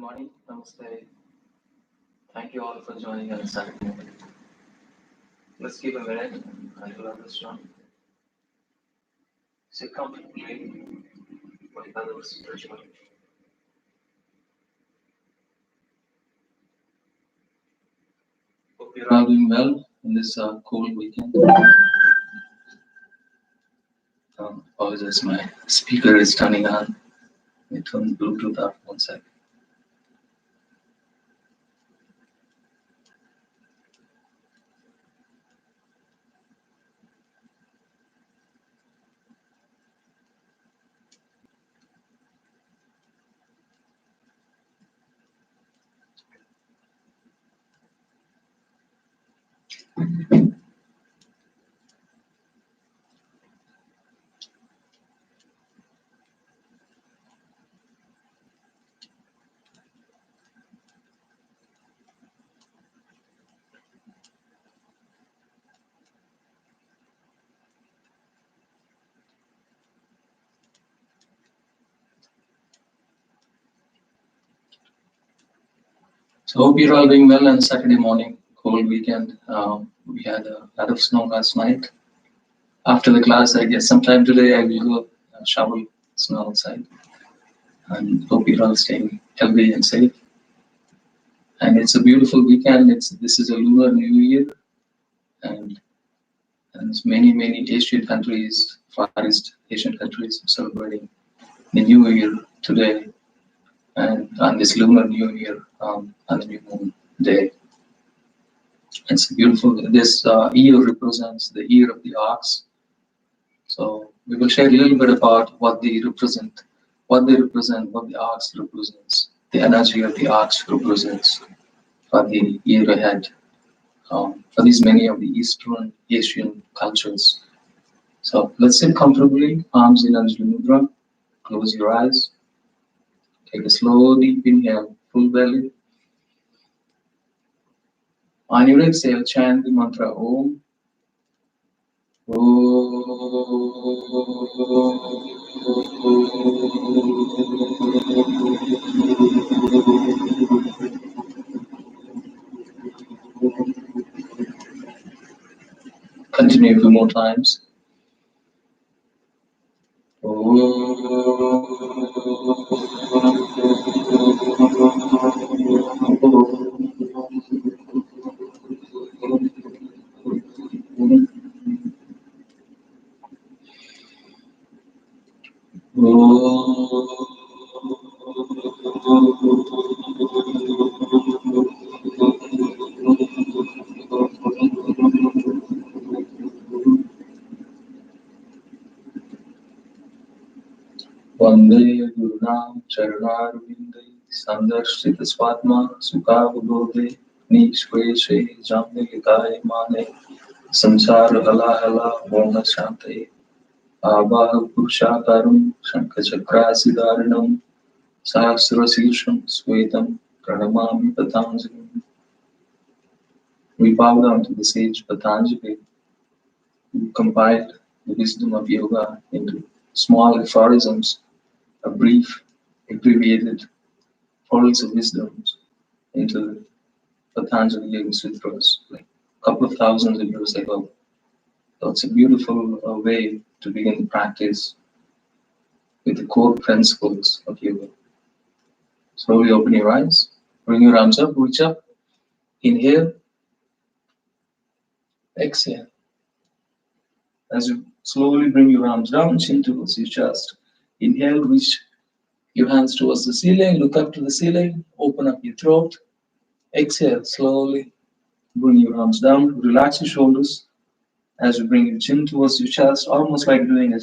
morning. Namaste. Thank you all for joining on Saturday morning. Let's give a minute until others join. Sit comfortably with others virtually. Hope you're all doing well in this cold weekend. Apologize, my speaker is turning on. Let me turn Bluetooth off 1 sec. So hope you're all doing well on Saturday morning, cold weekend. We had a lot of snow last night. After the class, I guess sometime today I will go shovel snow outside. And hope you're all staying healthy and safe. And it's a beautiful weekend. This is a lunar new year, and many Asian countries, Far East Asian countries, are celebrating the new year today, and on this lunar new year, on the new moon day. It's beautiful. This year represents the year of the ox. So we will share a little bit about what they represent, what the ox represents, the energy of the ox represents for the year ahead. For these many of the Eastern Asian cultures. So let's sit comfortably, arms in Anjali Mudra, close your eyes, take a slow deep inhale, full belly. On your exhale, chant the mantra Om. Continue a few more times. Vande Gurunam Charanarvindai Sandarshita Swatma Sukhabodhe Nishveshe Jamnilikaya Mane Samsara Hala Hala Mona Shante Abha Purushakaram Shankachakra Sahasrasisham Swetam Pranamami Patanjali. We bow down to the sage Patanjali, who compiled the wisdom of yoga into small aphorisms, a brief, abbreviated pearls of wisdom into Patanjali Yoga Sutras, like a couple of thousands of years ago. So it's a beautiful way to begin the practice with the core principles of yoga. Slowly open your eyes, bring your arms up, reach up, inhale, exhale. As you slowly bring your arms down, chin towards your chest. Inhale, reach your hands towards the ceiling, look up to the ceiling, open up your throat. Exhale, slowly bring your arms down, relax your shoulders as you bring your chin towards your chest, almost like doing a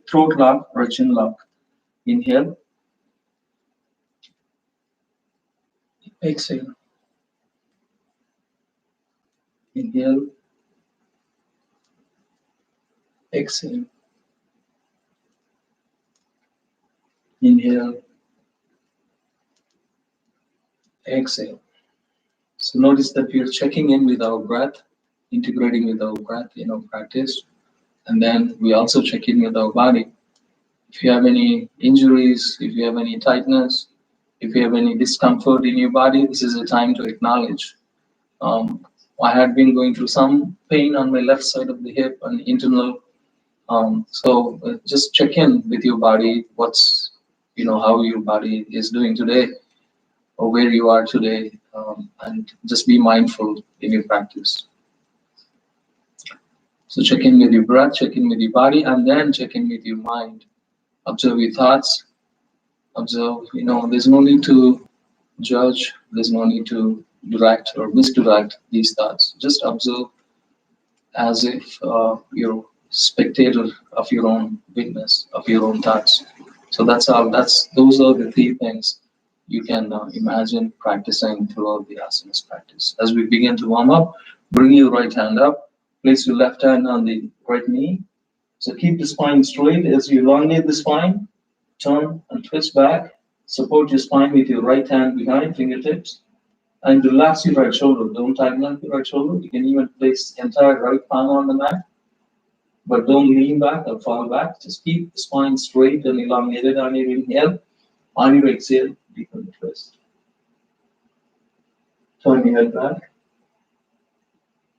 throat lock or a chin lock. Inhale. Exhale. Inhale. Exhale. Inhale. Exhale. So notice that we are checking in with our breath, integrating with our breath in our practice. And then we also check in with our body. If you have any injuries, if you have any tightness, If you have any discomfort in your body, this is the time to acknowledge. Um, I had been going through some pain on my left side of the hip and internal. So just check in with your body. How your body is doing today, or where you are today, and just be mindful in your practice. So check in with your breath, check in with your body, and then check in with your mind. Observe your thoughts. Observe. There's no need to judge. There's no need to direct or misdirect these thoughts. Just observe as if you're spectator of your own witness, of your own thoughts. So that's all. Those are the three things you can imagine practicing throughout the asanas practice. As we begin to warm up, bring your right hand up, place your left hand on the right knee. So keep the spine straight as you elongate the spine. Turn and twist back. Support your spine with your right hand behind fingertips. And relax your right shoulder. Don't tighten up your right shoulder. You can even place the entire right palm on the mat. But don't lean back or fall back. Just keep the spine straight and elongated on your inhale. On your exhale, deepen the twist. Turn your head back.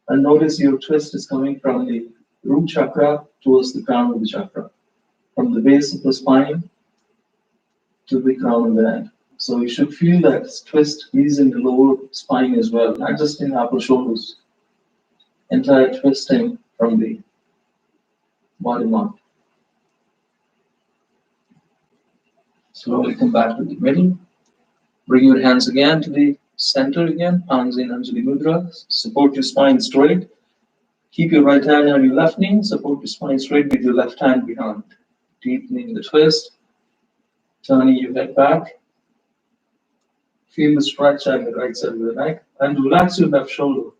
And notice your twist is coming from the root chakra towards the crown of the chakra. From the base of the spine to the crown of the head. So you should feel that twist is in the lower spine as well, not just in upper shoulders. Entire twisting from the bottom up. Slowly come back to the middle. Bring your hands again to the center again. Palms in Anjali Mudra. Support your spine straight. Keep your right hand on your left knee. Support your spine straight with your left hand behind. Deepening the twist. Turning your head back. Feel the stretch on the right side of the neck. And relax your left shoulder.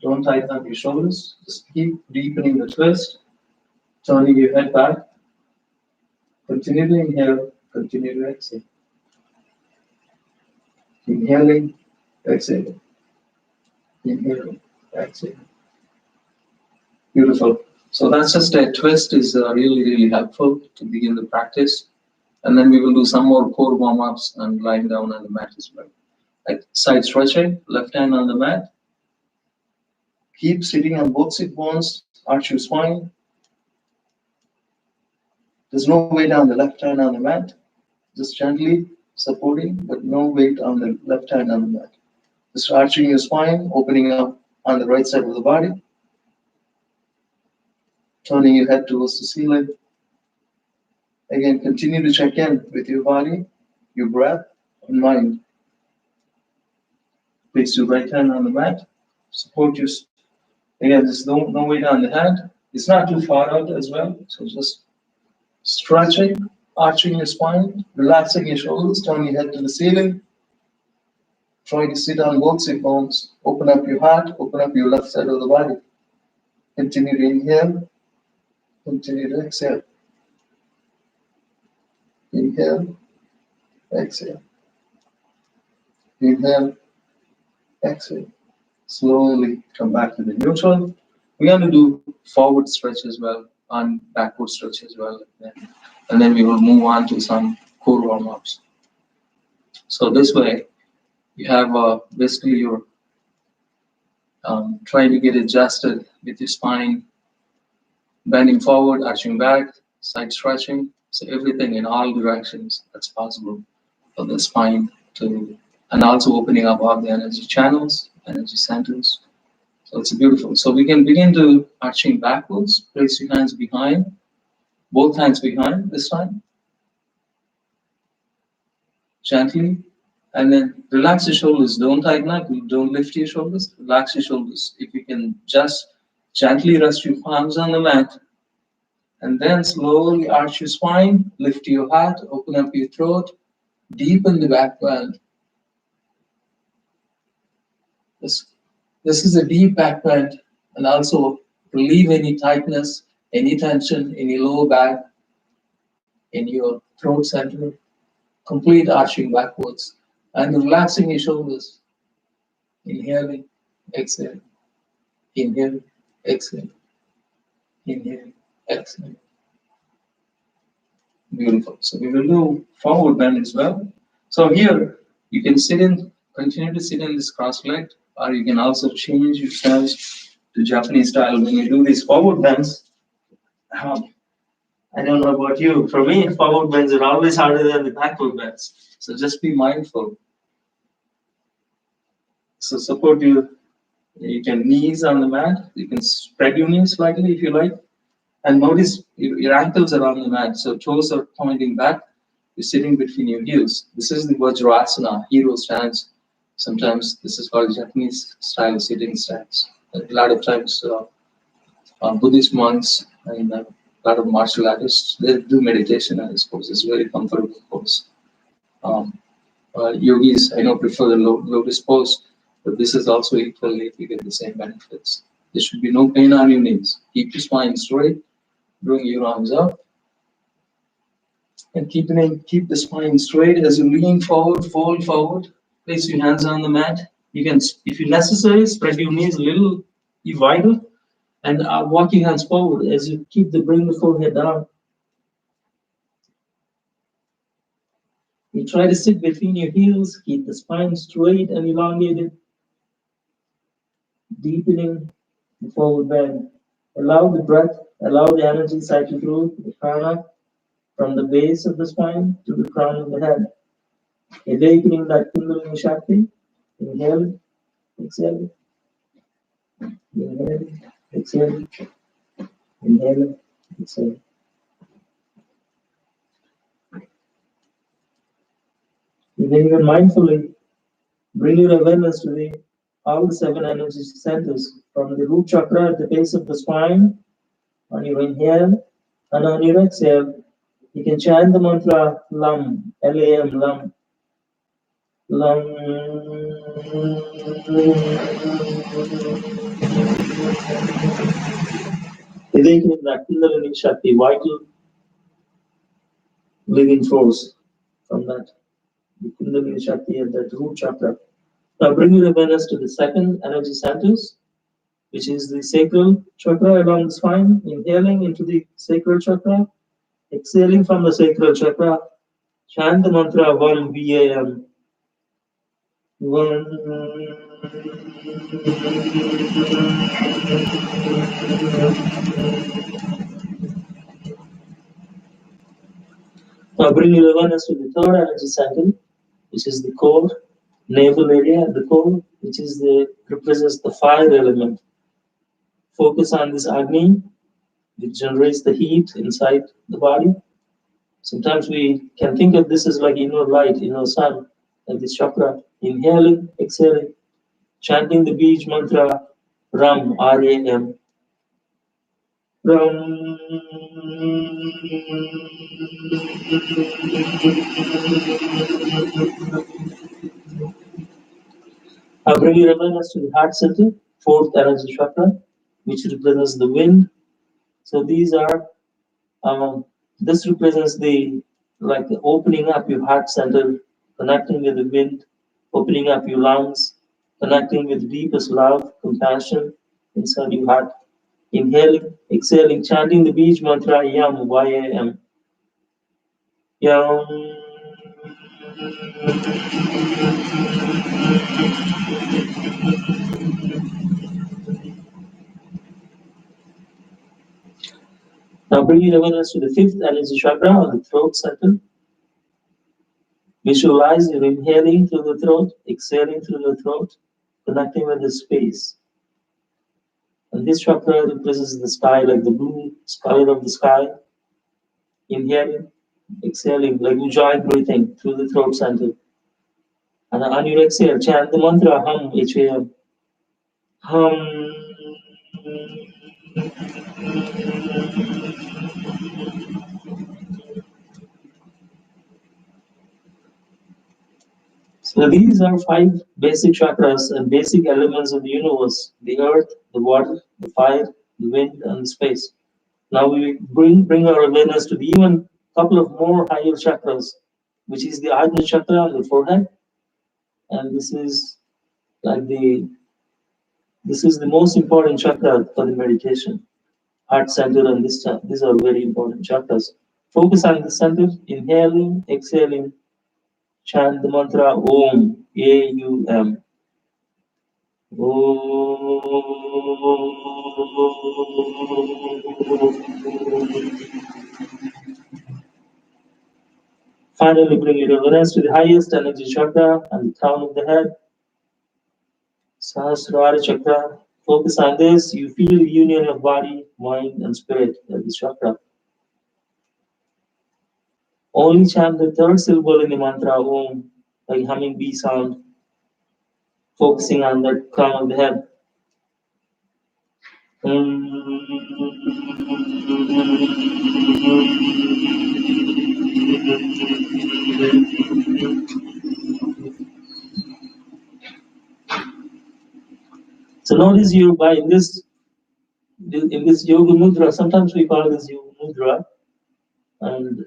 Don't tighten up your shoulders. Just keep deepening the twist. Turning your head back. Continue to inhale. Continue to exhale. Inhaling, exhaling. Inhaling, exhaling. Beautiful. So that's just a twist is really, really helpful to begin the practice. And then we will do some more core warm-ups and lying down on the mat as well. Like side stretching, left hand on the mat. Keep sitting on both sit bones, arch your spine. There's no weight on the left hand on the mat. Just gently supporting, but no weight on the left hand on the mat. Just arching your spine, opening up on the right side of the body. Turning your head towards the ceiling. Again, continue to check in with your body, your breath, and mind. Place your right hand on the mat. Support your. Again, there's no weight on the hand. It's not too far out as well. So just stretching, arching your spine, relaxing your shoulders, turning your head to the ceiling. Try to sit on both sit bones. Open up your heart, open up your left side of the body. Continue to inhale. Continue to exhale. Inhale, exhale. Inhale, exhale. Slowly come back to the neutral. We're going to do forward stretch as well and backward stretch as well. And then we will move on to some core warm-ups. So this way, you have basically your trying to get adjusted with your spine, bending forward, arching back, side stretching. So everything in all directions that's possible for the spine to, and also opening up all the energy channels, energy centers. So it's beautiful. So we can begin to arching backwards. Place your hands behind, both hands behind this time. Gently. And then relax your shoulders. Don't tighten up. Don't lift your shoulders. Relax your shoulders. If you can just gently rest your palms on the mat. And then slowly arch your spine. Lift your heart. Open up your throat. Deepen the back bend. This is a deep back bend. And also relieve any tightness, any tension in your lower back, in your throat center. Complete arching backwards. And relaxing your shoulders. Inhaling, exhaling. Inhale, exhale. Inhale, exhale. Beautiful. So we will do forward bend as well. So here you can continue to sit in this cross-legged, or you can also change your stance to Japanese style. When you do these forward bends, um, I don't know about you. For me, forward bends are always harder than the backward bends. So just be mindful. So support you can knees on the mat. You can spread your knees slightly if you like. And notice your ankles are on the mat. So toes are pointing back. You're sitting between your heels. This is the Vajrasana, hero stance. Sometimes this is called Japanese style sitting stance. A lot of times, Buddhist monks and a lot of martial artists, they do meditation in this pose. It's a very comfortable pose. Um, Yogis, I know, prefer the lotus pose, but this is also equally you get the same benefits. There should be no pain on your knees. Keep your spine straight, bring your arms up, and keep the spine straight as you lean forward, fold forward. Place your hands on the mat. You can, if necessary, spread your knees a little wider and walk your hands forward as you bring the forehead down. You try to sit between your heels, keep the spine straight and elongated, deepening the forward bend. Allow the breath, allow the energy cycle through the prana from the base of the spine to the crown of the head. Awakening that Kundalini Shakti. Inhale, exhale, inhale, exhale, inhale, exhale. And then you can mindfully bring your awareness to all the 7 energy centers from the root chakra at the base of the spine. On your inhale and on your exhale, you can chant the mantra LAM, L-A-M, LAM. LAM. Awakening that Kundalini Shakti, vital living force from that the Kundalini Shakti at that root chakra. Now bring your awareness to the 2nd energy centers, which is the sacral chakra along the spine. Inhaling into the sacral chakra, exhaling from the sacral chakra, chant the mantra VAM, V-A-M. Now bring your awareness to the 3rd energy center, which is the core, navel area at the core, which represents the fire element. Focus on this Agni, which generates the heat inside the body. Sometimes we can think of this as like inner light, inner sun, like this chakra. Inhaling, exhaling, chanting the Bij mantra Ram, R-A-M. Ram. Now bring your awareness to the heart center, 4th energy chakra, which represents the wind. So these are, this represents the opening up your heart center, connecting with the wind, opening up your lungs, connecting with deepest love, compassion inside your heart. Inhaling, exhaling, chanting the Bij mantra Yam, Y-A-M. Yam. Now bring your awareness to the 5th energy chakra on the throat center. Visualize you're inhaling through the throat, exhaling through the throat, connecting with the space. And this chakra represents the sky, like the blue color of the sky. Inhaling, exhaling, like ujjayi breathing through the throat center. And on your exhale, chant the mantra Hum, H-A-M. Hum. So these are 5 basic chakras and basic elements of the universe: the earth, the water, the fire, the wind, and the space. Now we bring our awareness to the even couple of more higher chakras, which is the Ajna chakra on the forehead, and this is the most important chakra for the meditation. Heart center and these are very important chakras. Focus on the center, inhaling, exhaling. Chant the mantra Om, A-U-M. Finally, bring your awareness to the highest energy chakra and the crown of the head, Sahasrara chakra. Focus on this. You feel the union of body, mind, and spirit at this chakra. Only chant the third syllable in the mantra Om, like humming bee sound, focusing on the crown of the head. So notice you by in this yoga mudra, sometimes we call this yoga mudra, and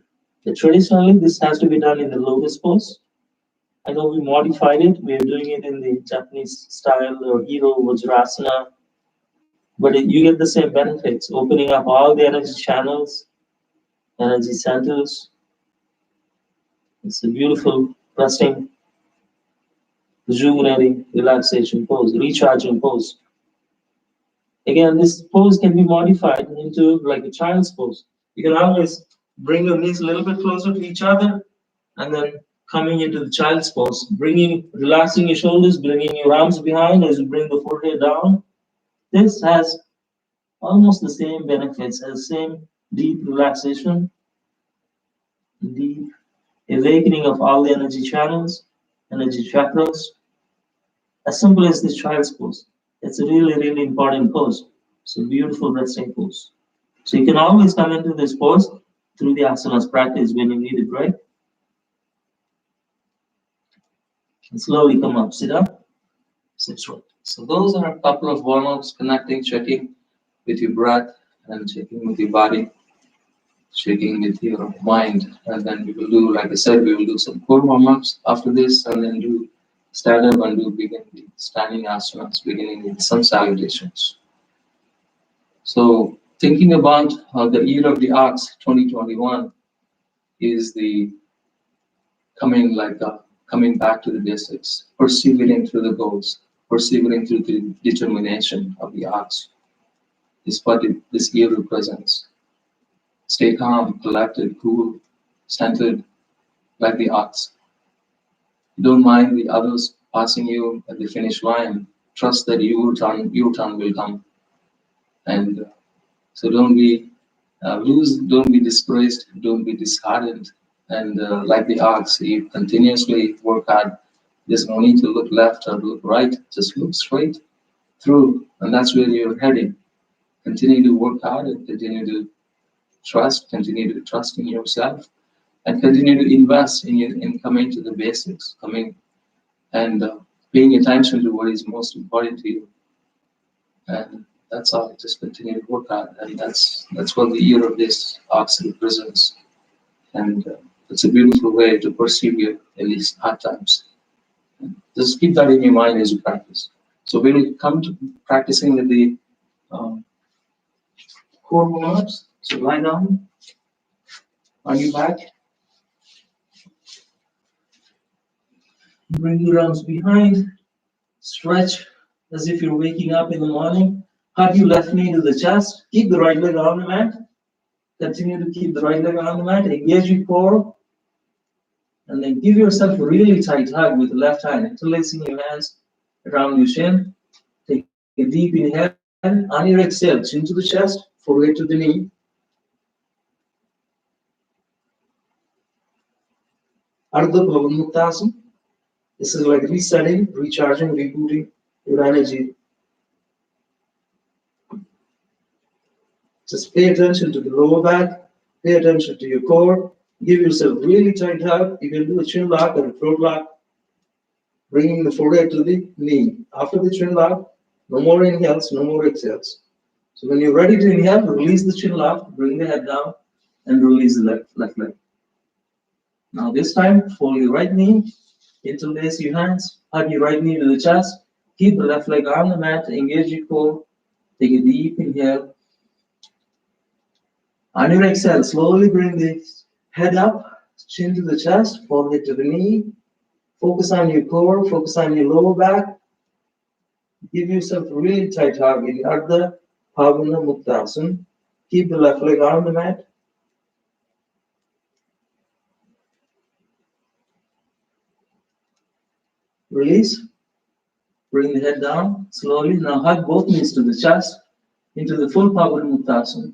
traditionally this has to be done in the lotus pose. I know we modified it. We're doing it in the Japanese style or Hiro Vajrasana, but you get the same benefits, opening up all the energy channels, energy centers. It's a beautiful, resting, rejuvenating, relaxation pose, recharging pose. Again, this pose can be modified into like a child's pose. You can always bring your knees a little bit closer to each other and then coming into the child's pose, relaxing your shoulders, bringing your arms behind as you bring the forehead down. This has almost the same benefits as same deep relaxation, deep awakening of all the energy channels, energy chakras, as simple as this child's pose. It's a really, really important pose. It's a beautiful resting pose. So you can always come into this pose through the asanas practice when you need a break. And slowly come up, sit up, sit straight. So those are a couple of warm-ups, connecting, checking with your breath and checking with your body, checking with your mind. And then we will do, like I said, we will do some core warm-ups after this and then do stand up and begin the standing asanas, beginning with sun salutations. So thinking about the year of the ox, 2021, is the coming back to the basics, persevering through the goals, persevering through the determination of the ox is what this year represents. Stay calm, collected, cool, centered, like the ox. Don't mind the others passing you at the finish line. Trust that your turn will come. And so don't be don't be discouraged, don't be disheartened. And like the ox, you continuously work hard. There's no need to look left or look right, just look straight through, and that's where you're heading. Continue to work hard and continue to trust in yourself, and continue to invest in coming to the basics, coming and paying attention to what is most important to you. And that's all. Just continue to work hard, and that's what the year of this ox represents. And it's a beautiful way to persevere at least hard times. Just keep that in your mind as you practice. So when we come to practicing with the core warm-ups, so lie down on your back, bring your arms behind, stretch as if you're waking up in the morning. Hug your left knee to the chest, keep the right leg on the mat. Continue to keep the right leg on the mat, engage your core, and then give yourself a really tight hug with the left hand, interlacing your hands around your chin. Take a deep inhale. On your exhale, chin to the chest, forehead to the knee. Ardha Bhavanmuktasana. This is like resetting, recharging, rebooting your energy. Just pay attention to the lower back, pay attention to your core. Give yourself really tight hug. You can do a chin lock or a throat lock, bringing the forehead to the knee. After the chin lock, no more inhales, no more exhales. So when you're ready to inhale, release the chin lock, bring the head down, and release the left leg. Now this time, fold your right knee, interlace your hands, hug your right knee to the chest, keep the left leg on the mat, engage your core, take a deep inhale, On your exhale, slowly bring the head up, chin to the chest, forehead to the knee. Focus on your core, focus on your lower back. Give yourself a really tight hug in Ardha Pavana Muktasana. Keep the left leg on the mat. Release. Bring the head down slowly. Now hug both knees to the chest into the full Pavana Muktasana.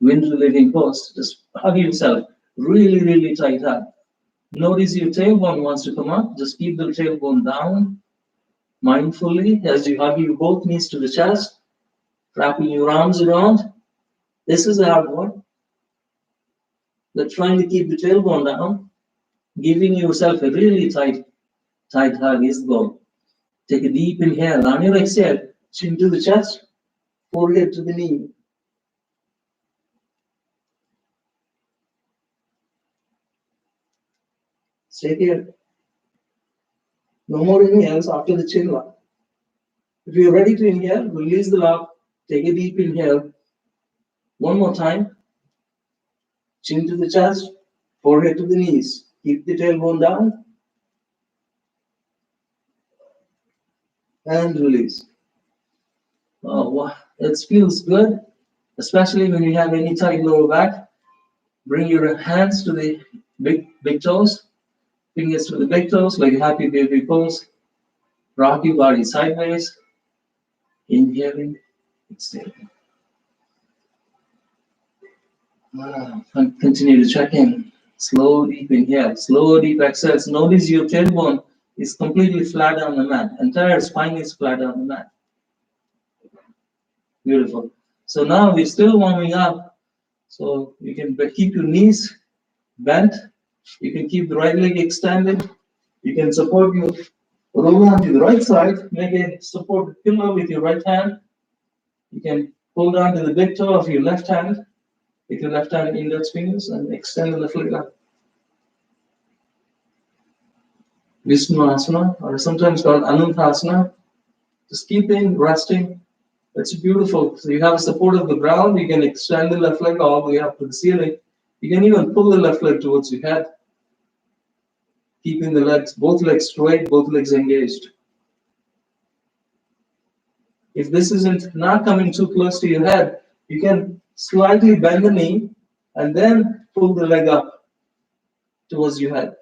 Wind relieving pose. Just hug yourself. Really, really tight hug. Notice your tailbone wants to come up. Just keep the tailbone down mindfully as you hug your both knees to the chest, wrapping your arms around. This is a hard one. But trying to keep the tailbone down, giving yourself a really tight hug is the goal. Take a deep inhale. On your exhale, chin to the chest, forehead to the knee. Stay here. No more inhales after the chin lock. If you're ready to inhale, release the lock. Take a deep inhale. One more time. Chin to the chest, forehead to the knees. Keep the tailbone down. And release. Oh, wow. It feels good, especially when you have any tight lower back. Bring your hands to the big toes, fingers to the big toes, like a happy baby pose. Rock your body sideways. Inhaling, exhaling. Continue to check in. Slow, deep inhale, slow, deep exhale. Notice your tailbone is completely flat on the mat. Entire spine is flat on the mat. Beautiful. So now we're still warming up. So you can keep your knees bent. You can keep the right leg extended. You can support your roll on to the right side. Make a support pillow with your right hand. You can hold on to the big toe of your left hand with your left hand index fingers and extend the left leg up. Vishnasana, or sometimes called Anantasana. Just keeping resting. That's beautiful. So you have a support of the ground. You can extend the left leg all the way up to the ceiling. You can even pull the left leg towards your head, keeping the legs, both legs straight, both legs engaged. If this isn't not coming too close to your head, you can slightly bend the knee and then pull the leg up towards your head.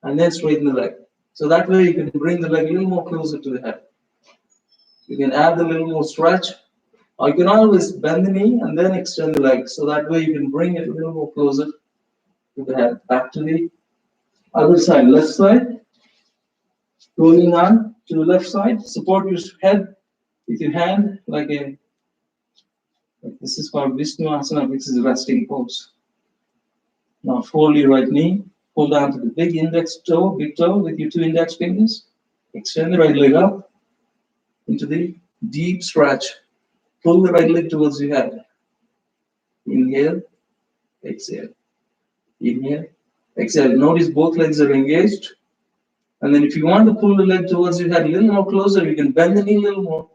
And then straighten the leg. So that way you can bring the leg a little more closer to the head. You can add a little more stretch, or you can always bend the knee and then extend the leg. So that way you can bring it a little more closer to the head. Back to the other side, left side. Rolling on to the left side. Support your head with your hand like this is called Vishnasana, which is a resting pose. Now fold your right knee. Hold on to the big toe with your two index fingers. Extend the right leg up into the deep stretch. Pull the right leg towards your head. Inhale, exhale. Inhale, exhale. Notice both legs are engaged. And then if you want to pull the leg towards your head a little more closer, you can bend the knee a little more.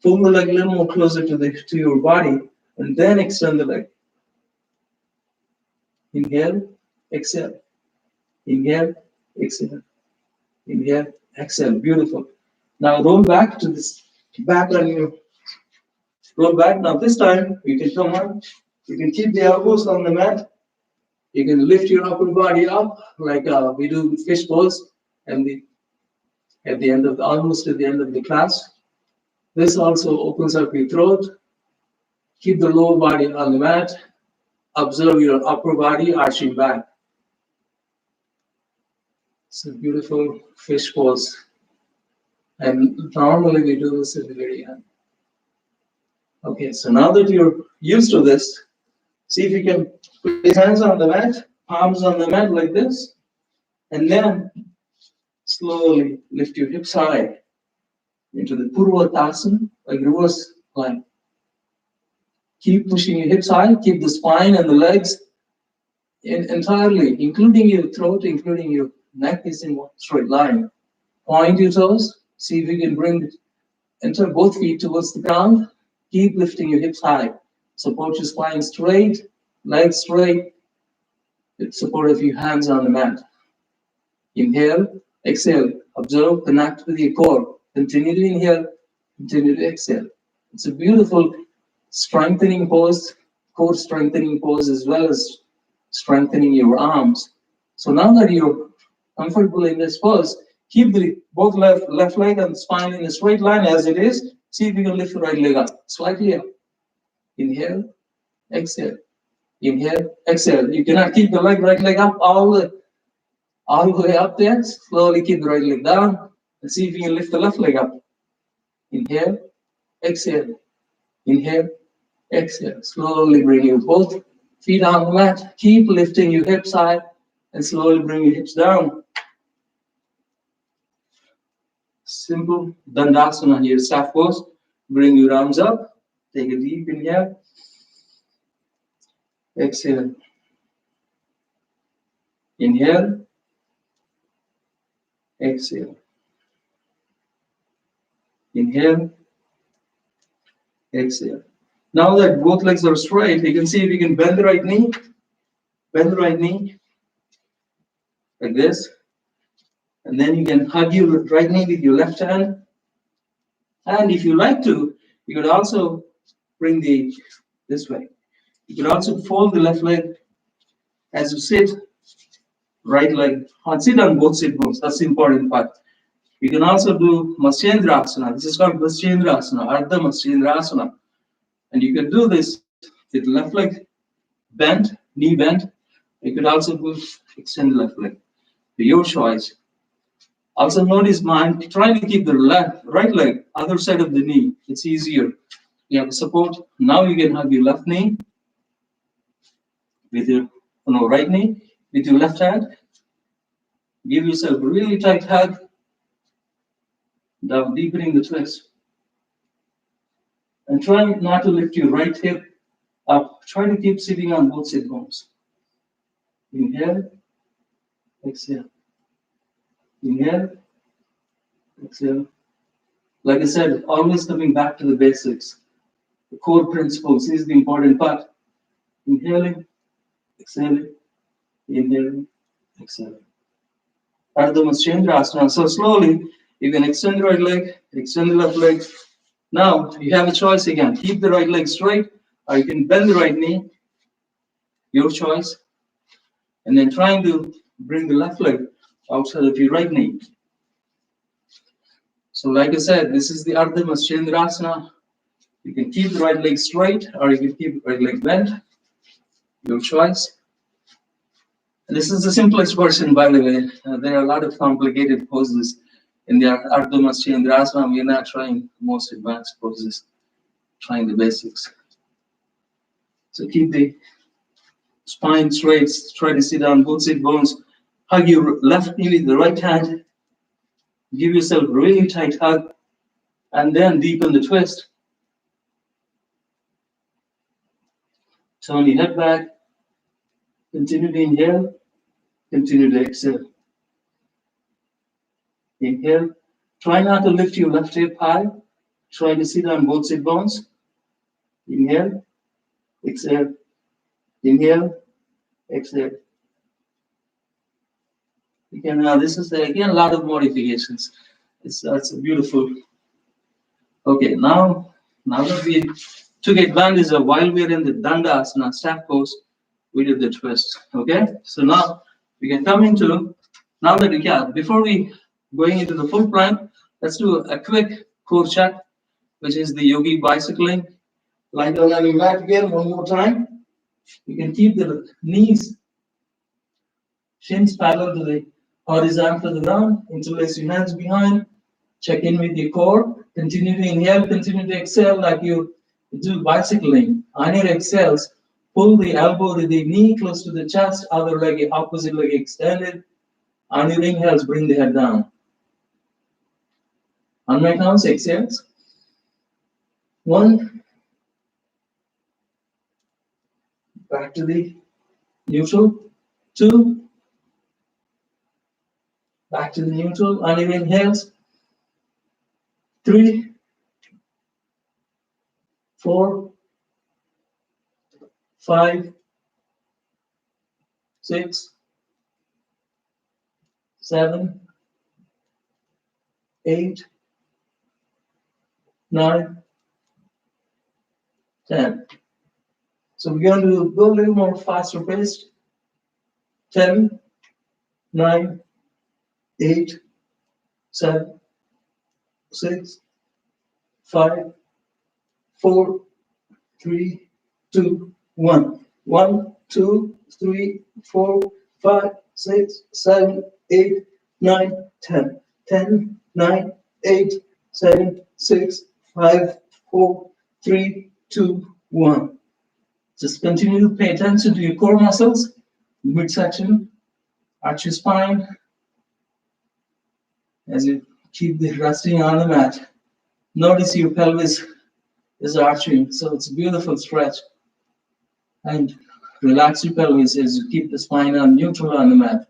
Pull the leg a little more closer to your body, and then extend the leg. Inhale, exhale. Inhale, exhale. Inhale, exhale. Beautiful. Now roll back to this back on your roll back. Now this time you can come on. You can keep the elbows on the mat. You can lift your upper body up like we do with fish bowls and almost at the end of the class. This also opens up your throat. Keep the lower body on the mat. Observe your upper body arching back. It's a beautiful fish pose. And normally we do this at the very end. Okay, so now that you're used to this, see if you can put your hands on the mat, palms on the mat like this, and then slowly lift your hips high into the Purvatasana, like reverse line. Keep pushing your hips high, keep the spine and the legs entirely, including your throat, including your neck is in one straight line. Point your toes, see if you can bring both feet towards the ground. Keep lifting your hips high. Support your spine straight, legs straight. Support a few hands on the mat. Inhale, exhale. Observe, connect with your core. Continue to inhale, continue to exhale. It's a beautiful strengthening pose, core strengthening pose, as well as strengthening your arms. So now that you're comfortable in this pose, keep the both left leg and spine in a straight line as it is. See if you can lift the right leg up, slightly up. Inhale, exhale. Inhale, exhale. You cannot keep the right leg up all the way up there. Slowly keep the right leg down and see if you can lift the left leg up. Inhale, exhale. Inhale, exhale. Slowly bring your both feet on the mat. Keep lifting your hips high and slowly bring your hips down. Simple Dandasana here, staff pose. Bring your arms up. Take a deep inhale. Exhale. Inhale. Exhale. Inhale. Exhale. Now that both legs are straight, you can see if you can bend the right knee. Bend the right knee. Like this. And then you can hug your right knee with your left hand. And if you like to, you could also bring this way. You could also fold the left leg as you sit, right leg, and sit on both sit bones. That's the important part. You can also do Matsyendrasana. This is called Matsyendrasana, Ardha Matsyendrasana. And you can do this with left leg bent, knee bent. You could also extend the left leg. Your choice. Also notice mine, trying to keep the right leg other side of the knee. It's easier. You have support. Now you can have your left knee with your right knee with your left hand. Give yourself a really tight hug. Now deepening the twist. And try not to lift your right hip up. Try to keep sitting on both sit bones. Inhale, exhale. Inhale, exhale. Like I said, always coming back to the basics. The core principles is the important part. Inhaling, exhaling, inhaling, exhaling. Ardha Matsyendrasana. So slowly, you can extend the right leg, extend the left leg. Now, you have a choice again. Keep the right leg straight, or you can bend the right knee. Your choice. And then trying to bring the left leg outside of your right knee. So like I said, this is the Ardha Matsyendrasana. You can keep the right leg straight, or you can keep the right leg bent. Your choice. And this is the simplest version, by the way. There are a lot of complicated poses in the Ardha Matsyendrasana. We are not trying the most advanced poses, trying the basics. So keep the spine straight, try to sit on both sit bones. Hug your left knee with the right hand. Give yourself a really tight hug, and then deepen the twist. Turn your head back. Continue to inhale. Continue to exhale. Inhale. Try not to lift your left hip high. Try to sit on both sit bones. Inhale. Exhale. Inhale. Exhale. Again, this is again a lot of modifications. It's beautiful. Okay, now that we took advantage of while we're in the Dandasana staff pose, we did the twist. Okay, so now we can come into before we going into the full plank, let's do a quick core check, which is the yogi bicycling. Lie down on your mat again one more time. You can keep the knees, shins parallel to the horizontal to the ground. Interlace your hands behind. Check in with your core. Continue to inhale, continue to exhale like you do bicycling. On your exhales, pull the elbow to the knee close to the chest, other leg, opposite leg extended. On your inhales, bring the head down. On my counts, exhales. 1. Back to the neutral. 2. Back to the neutral. On your inhales. 3. 4. 5, 6, 7, 8, 9, 10. So we're going to go a little more faster paced. 10, 9, 8, 7, 6, 5, 4, 3, 2, 1. 1, 2, 3, 4, 5, 6, 7, 8, 9, 10. 10, 9, 8, 7, 6, 5, 4, 3, 2, 1. Just continue to pay attention to your core muscles, midsection, arch your spine, as you keep resting on the mat. Notice your pelvis is arching, so it's a beautiful stretch. And relax your pelvis as you keep the spine on neutral on the mat.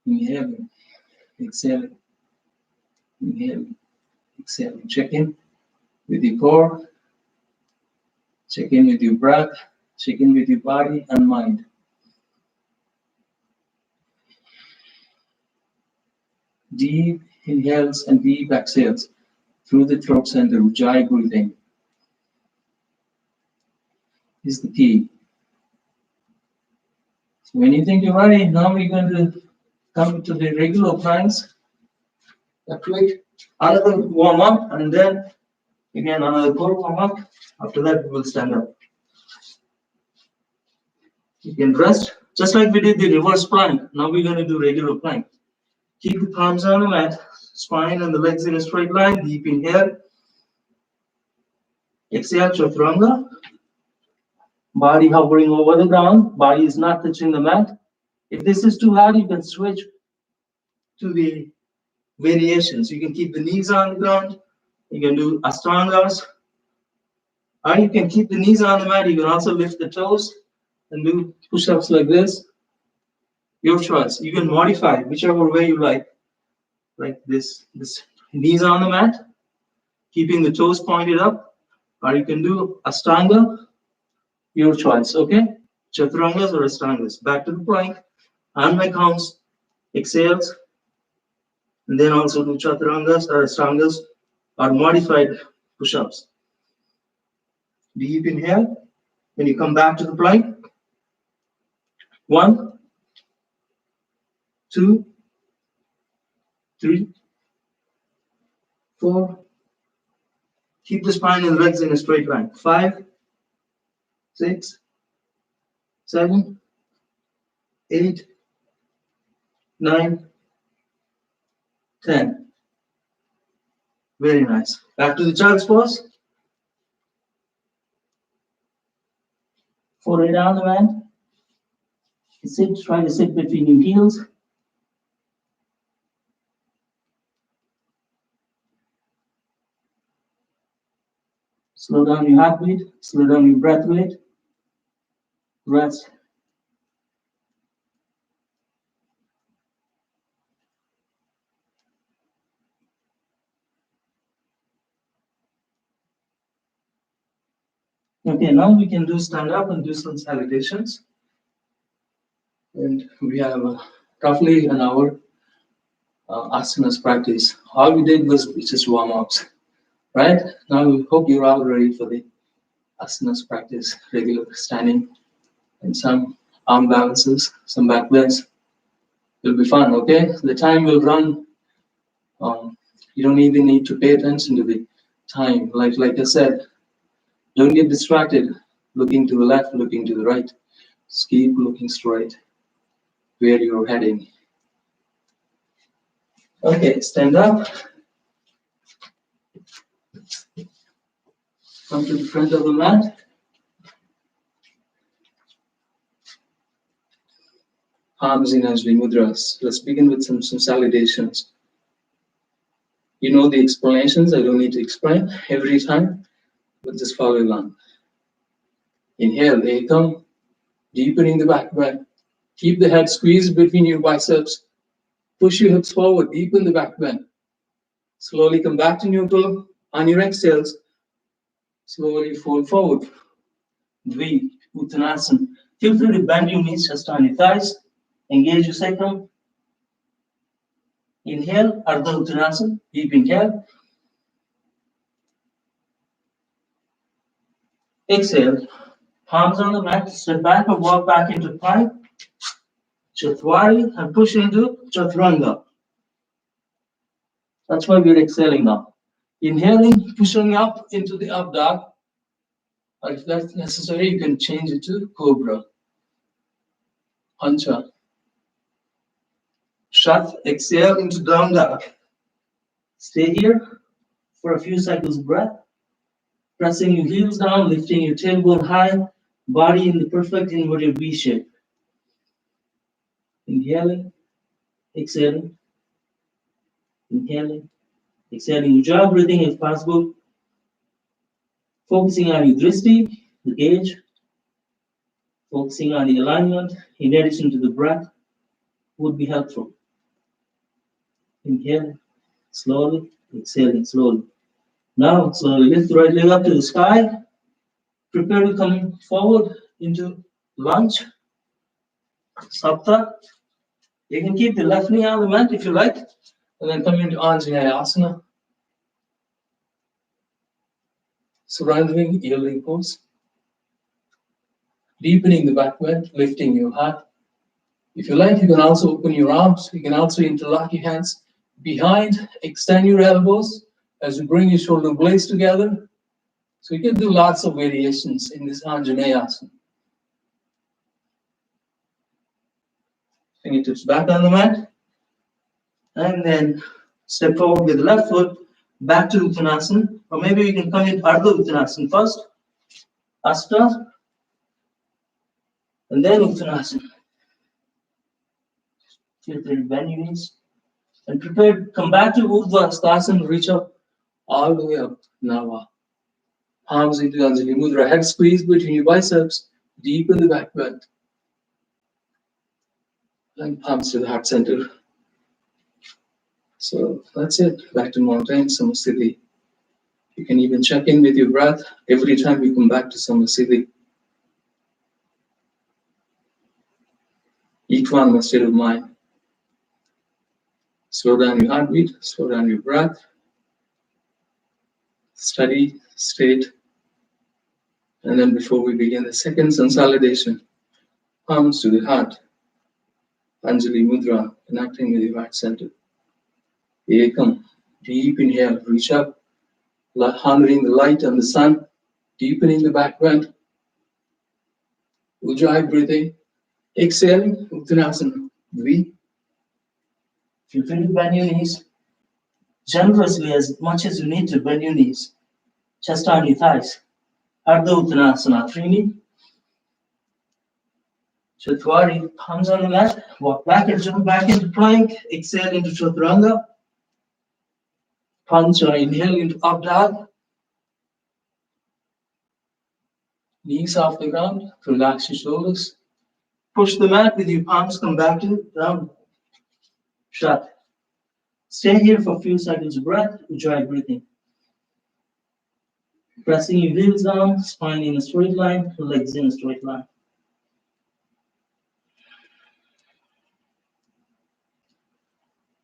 Inhale, exhale, inhale, exhale. Check in with your core, check in with your breath, check in with your body and mind. Deep inhales and deep exhales through the throat center, Ujjayi breathing is the key. So when you think you're ready, now we're going to come to the regular planks. A quick another warm up, and then again another core warm up. After that, we will stand up. You can rest just like we did the reverse plank. Now we're going to do regular plank. Keep the palms on the mat, spine and the legs in a straight line. Deep inhale. Exhale, chaturanga. Body hovering over the ground. Body is not touching the mat. If this is too hard, you can switch to the variations. You can keep the knees on the ground. You can do astangas. Or you can keep the knees on the mat. You can also lift the toes and do push-ups like this. Your choice. You can modify whichever way you like this knees on the mat, keeping the toes pointed up, or you can do Astanga, your choice, okay? Chaturangas or Astangas. Back to the plank, on my counts, exhales, and then also do Chaturangas or Astangas or modified push-ups. Deep inhale, when you come back to the plank, 1, 2, 3, 4, keep the spine and legs in a straight line. 5, 6, 7, 8, 9, 10. Very nice. Back to the child's pose. Forehead on the mat. Sit, try to sit between your heels. Slow down your heartbeat, slow down your breath rate. Rest. Okay, now we can do stand up and do some salutations. And we have roughly an hour asanas practice. All we did was just warm ups, right? Now we hope you're all ready for the asanas practice, regular standing and some arm balances, some back bends. It'll be fun, okay? The time will run. You don't even need to pay attention to the time. Like I said, don't get distracted looking to the left, looking to the right. Just keep looking straight where you're heading. Okay, stand up. Come to the front of the mat. Palms in as we mudras. Let's begin with some salutations. You know the explanations, I don't need to explain every time, but just follow along. Inhale, ekam, deepening the back bend. Keep the head squeezed between your biceps. Push your hips forward, deepen the back bend. Slowly come back to neutral. On your exhales, slowly fold forward. Dvi, Uttanasana. Feel free to bend your knees just on your thighs. Engage your sacrum. Inhale, Ardha Uttanasana. Deep inhale. Exhale. Palms on the mat. Step back or walk back into plank. Chatwari and push into Chaturanga. That's why we're exhaling now. Inhaling, pushing up into the up dog. Or if that's necessary, you can change it to Cobra. Hancha. Shat, exhale into down dog. Stay here for a few cycles of breath. Pressing your heels down, lifting your tailbone high, body in the perfect inverted V shape. Inhaling, exhaling, inhaling, exhaling. Ujjayi breathing if possible. Focusing on your drishti, the gaze, focusing on the alignment in addition to the breath would be helpful. Inhaling slowly, exhaling slowly. Now, slowly lift the right leg up to the sky. Prepare to come forward into lunge. Sapta. You can keep the left knee on the mat if you like, and then come into Anjaneyasana. Asana. Surrendering, yielding pose. Deepening the back bend, lifting your heart. If you like, you can also open your arms. You can also interlock your hands behind, extend your elbows as you bring your shoulder blades together. So you can do lots of variations in this Anjaneyasana. Fingertips back on the mat. And then step forward with the left foot back to Uttanasana. Or maybe you can come in Ardha Uttanasana first. Asta. And then Uttanasana. Feel free to bend your knees. And prepare, come back to Urdhva Hastasana, reach up all the way up. Nava. Palms into Anjali Mudra. Head squeeze between your biceps. Deepen the back bend. And palms to the heart center. So that's it. Back to mountain, Samasthiti. You can even check in with your breath every time you come back to Samasthiti. Each one a state of mind. Slow down your heartbeat, slow down your breath. Steady state. And then before we begin the second consolidation, palms to the heart. Anjali Mudra, connecting with your heart center. Ekam, deep inhale, reach up, honoring the light and the sun, deepening the back bend. Ujjayi breathing, exhaling, Uttanasana. Dvi. Feel free to bend your knees generously as much as you need to bend your knees. Chest on your thighs. Ardha Uttanasana, Trini. Chatwari, palms on the mat. Walk back and jump back into plank. Exhale into Chaturanga. Pancha, inhale into up dog. Knees off the ground. Relax your shoulders. Push the mat with your palms, come back to down. Shut. Stay here for a few seconds of breath. Ujjayi breathing. Pressing your heels down, spine in a straight line, legs in a straight line.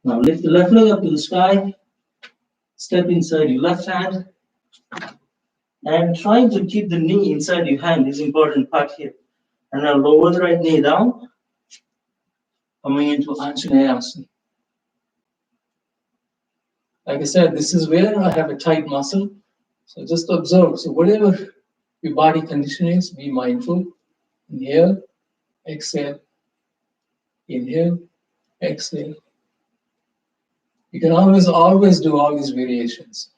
Now lift the left leg up to the sky. Step inside your left hand. And trying to keep the knee inside your hand is important part here. And now lower the right knee down. Coming into Anjaneyasana. Like I said, this is where I have a tight muscle. So just observe. So whatever your body condition is, be mindful. Inhale, exhale. Inhale, exhale. You can always do all these variations.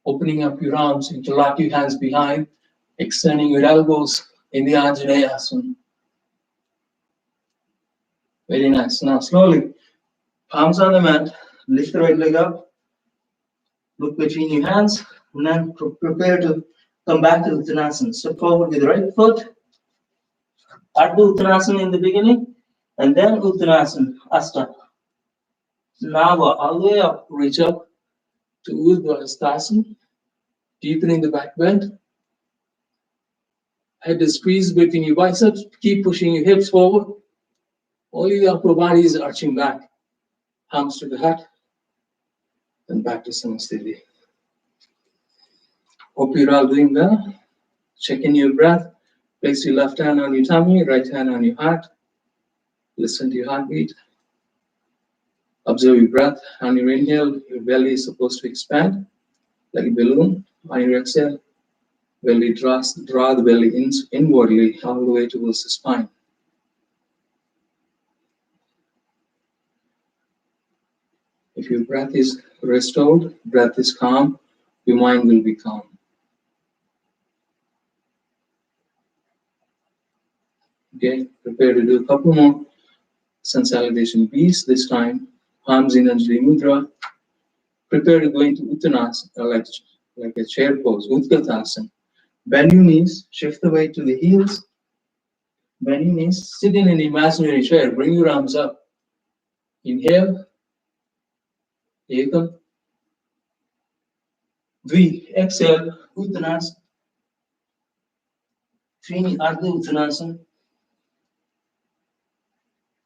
Opening up your arms, interlock your hands behind, extending your elbows in the Anjaneyasana. Very nice. Now slowly, palms on the mat, lift the right leg up, look between your hands, and then prepare to come back to Uttanasana. Step forward with the right foot, Ardha Uttanasana in the beginning, and then Uttanasana, Asta. Nava, all the way up, reach up to Urdhva Hastasana, deepening the back bend. Head is squeezed between your biceps. Keep pushing your hips forward. Only the upper body is arching back. Palms to the heart. And back to Samasthiti. Hope you're all doing well. Check in your breath. Place your left hand on your tummy, right hand on your heart. Listen to your heartbeat. Observe your breath. On your inhale, your belly is supposed to expand like a balloon. On your exhale, belly draw the belly inwardly all the way towards the spine. If your breath is restored, breath is calm, your mind will be calm. Okay, prepare to do a couple more sun salutation B's this time. Palms in Anjali Mudra. Prepare to go into Uttanasana, like a chair pose, Utkatasana. Bend your knees, shift the weight to the heels. Bend your knees, sit in an imaginary chair, bring your arms up. Inhale, Ekam. Dvi, exhale, Uttanasana. Trini, Ardha Uttanasana.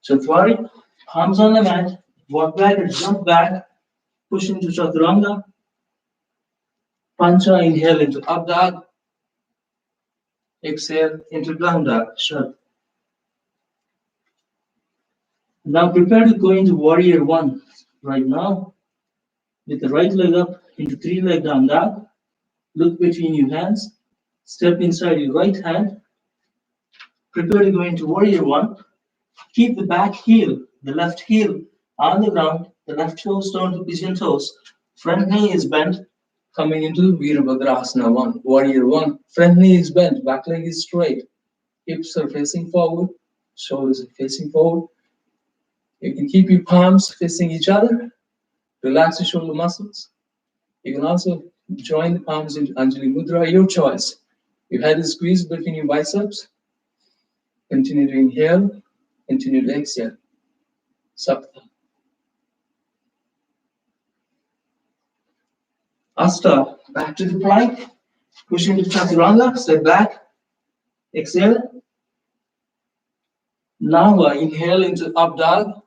Chatwari, palms on the mat, walk back and jump back, push into Chaturanga. Pancha, inhale into Up Dog. Exhale into Down Dog, shut. Now prepare to go into Warrior One. Right now, with the right leg up into three-leg down dog. Look between your hands. Step inside your right hand. Prepare to go into Warrior One. Keep the back heel, the left heel on the ground, the left toes down to pigeon toes. Front knee is bent, coming into Virabhadrasana 1. Warrior 1. Front knee is bent, back leg is straight. Hips are facing forward, shoulders are facing forward. You can keep your palms facing each other. Relax your shoulder muscles. You can also join the palms into Anjali Mudra, your choice. Your head is squeezed between your biceps. Continue to inhale, continue to exhale. Sapta. Asta, back to the plank. Push into Chaturanga, step back. Exhale. Nava, inhale into Up Dog.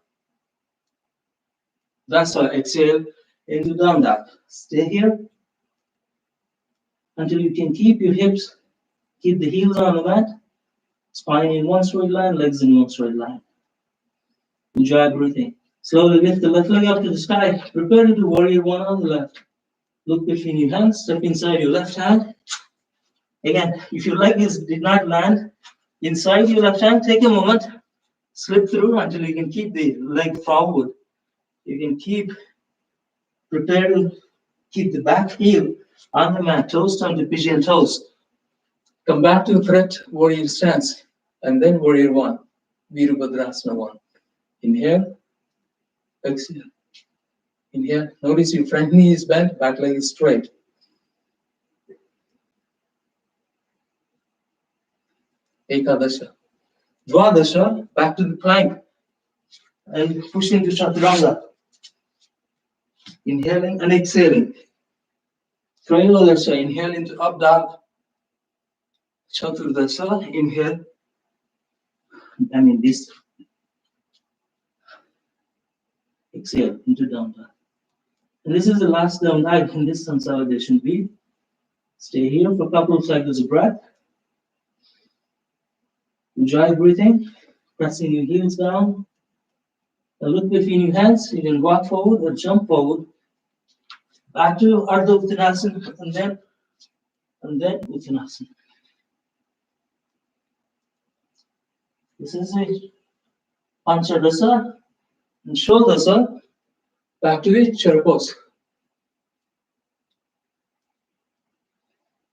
Vasa, exhale into Down Dog. Stay here until you can keep your hips, keep the heels on the mat, spine in one straight line, legs in one straight line. Enjoy breathing. Slowly lift the left leg up to the sky. Prepare to do Warrior One on the left. Look between your hands, step inside your left hand. Again, if your leg did not land inside your left hand, take a moment, slip through until you can keep the leg forward. You can prepare to keep the back heel on the mat, toes down to pigeon toes. Come back to threat warrior stance, and then Warrior One, Virabhadrasana 1. Inhale, exhale. Inhale, notice your front knee is bent, back leg is straight. Ekadasha. Dvadasha, back to the plank, and push into Chaturanga. Inhaling and exhaling. Trayodasha, inhale into Up Dog. Chaturdasha, inhale. This. Exhale into Down Dog. And this is the last Down Dog in this consolidation breathe. Stay here for a couple of cycles of breath. Enjoy breathing, pressing your heels down. Now look between your hands. You can walk forward or jump forward. Back to Ardha Uttanasana and then Uttanasana. This is it. Panchadasa and Shodasa. Back to the chair pose.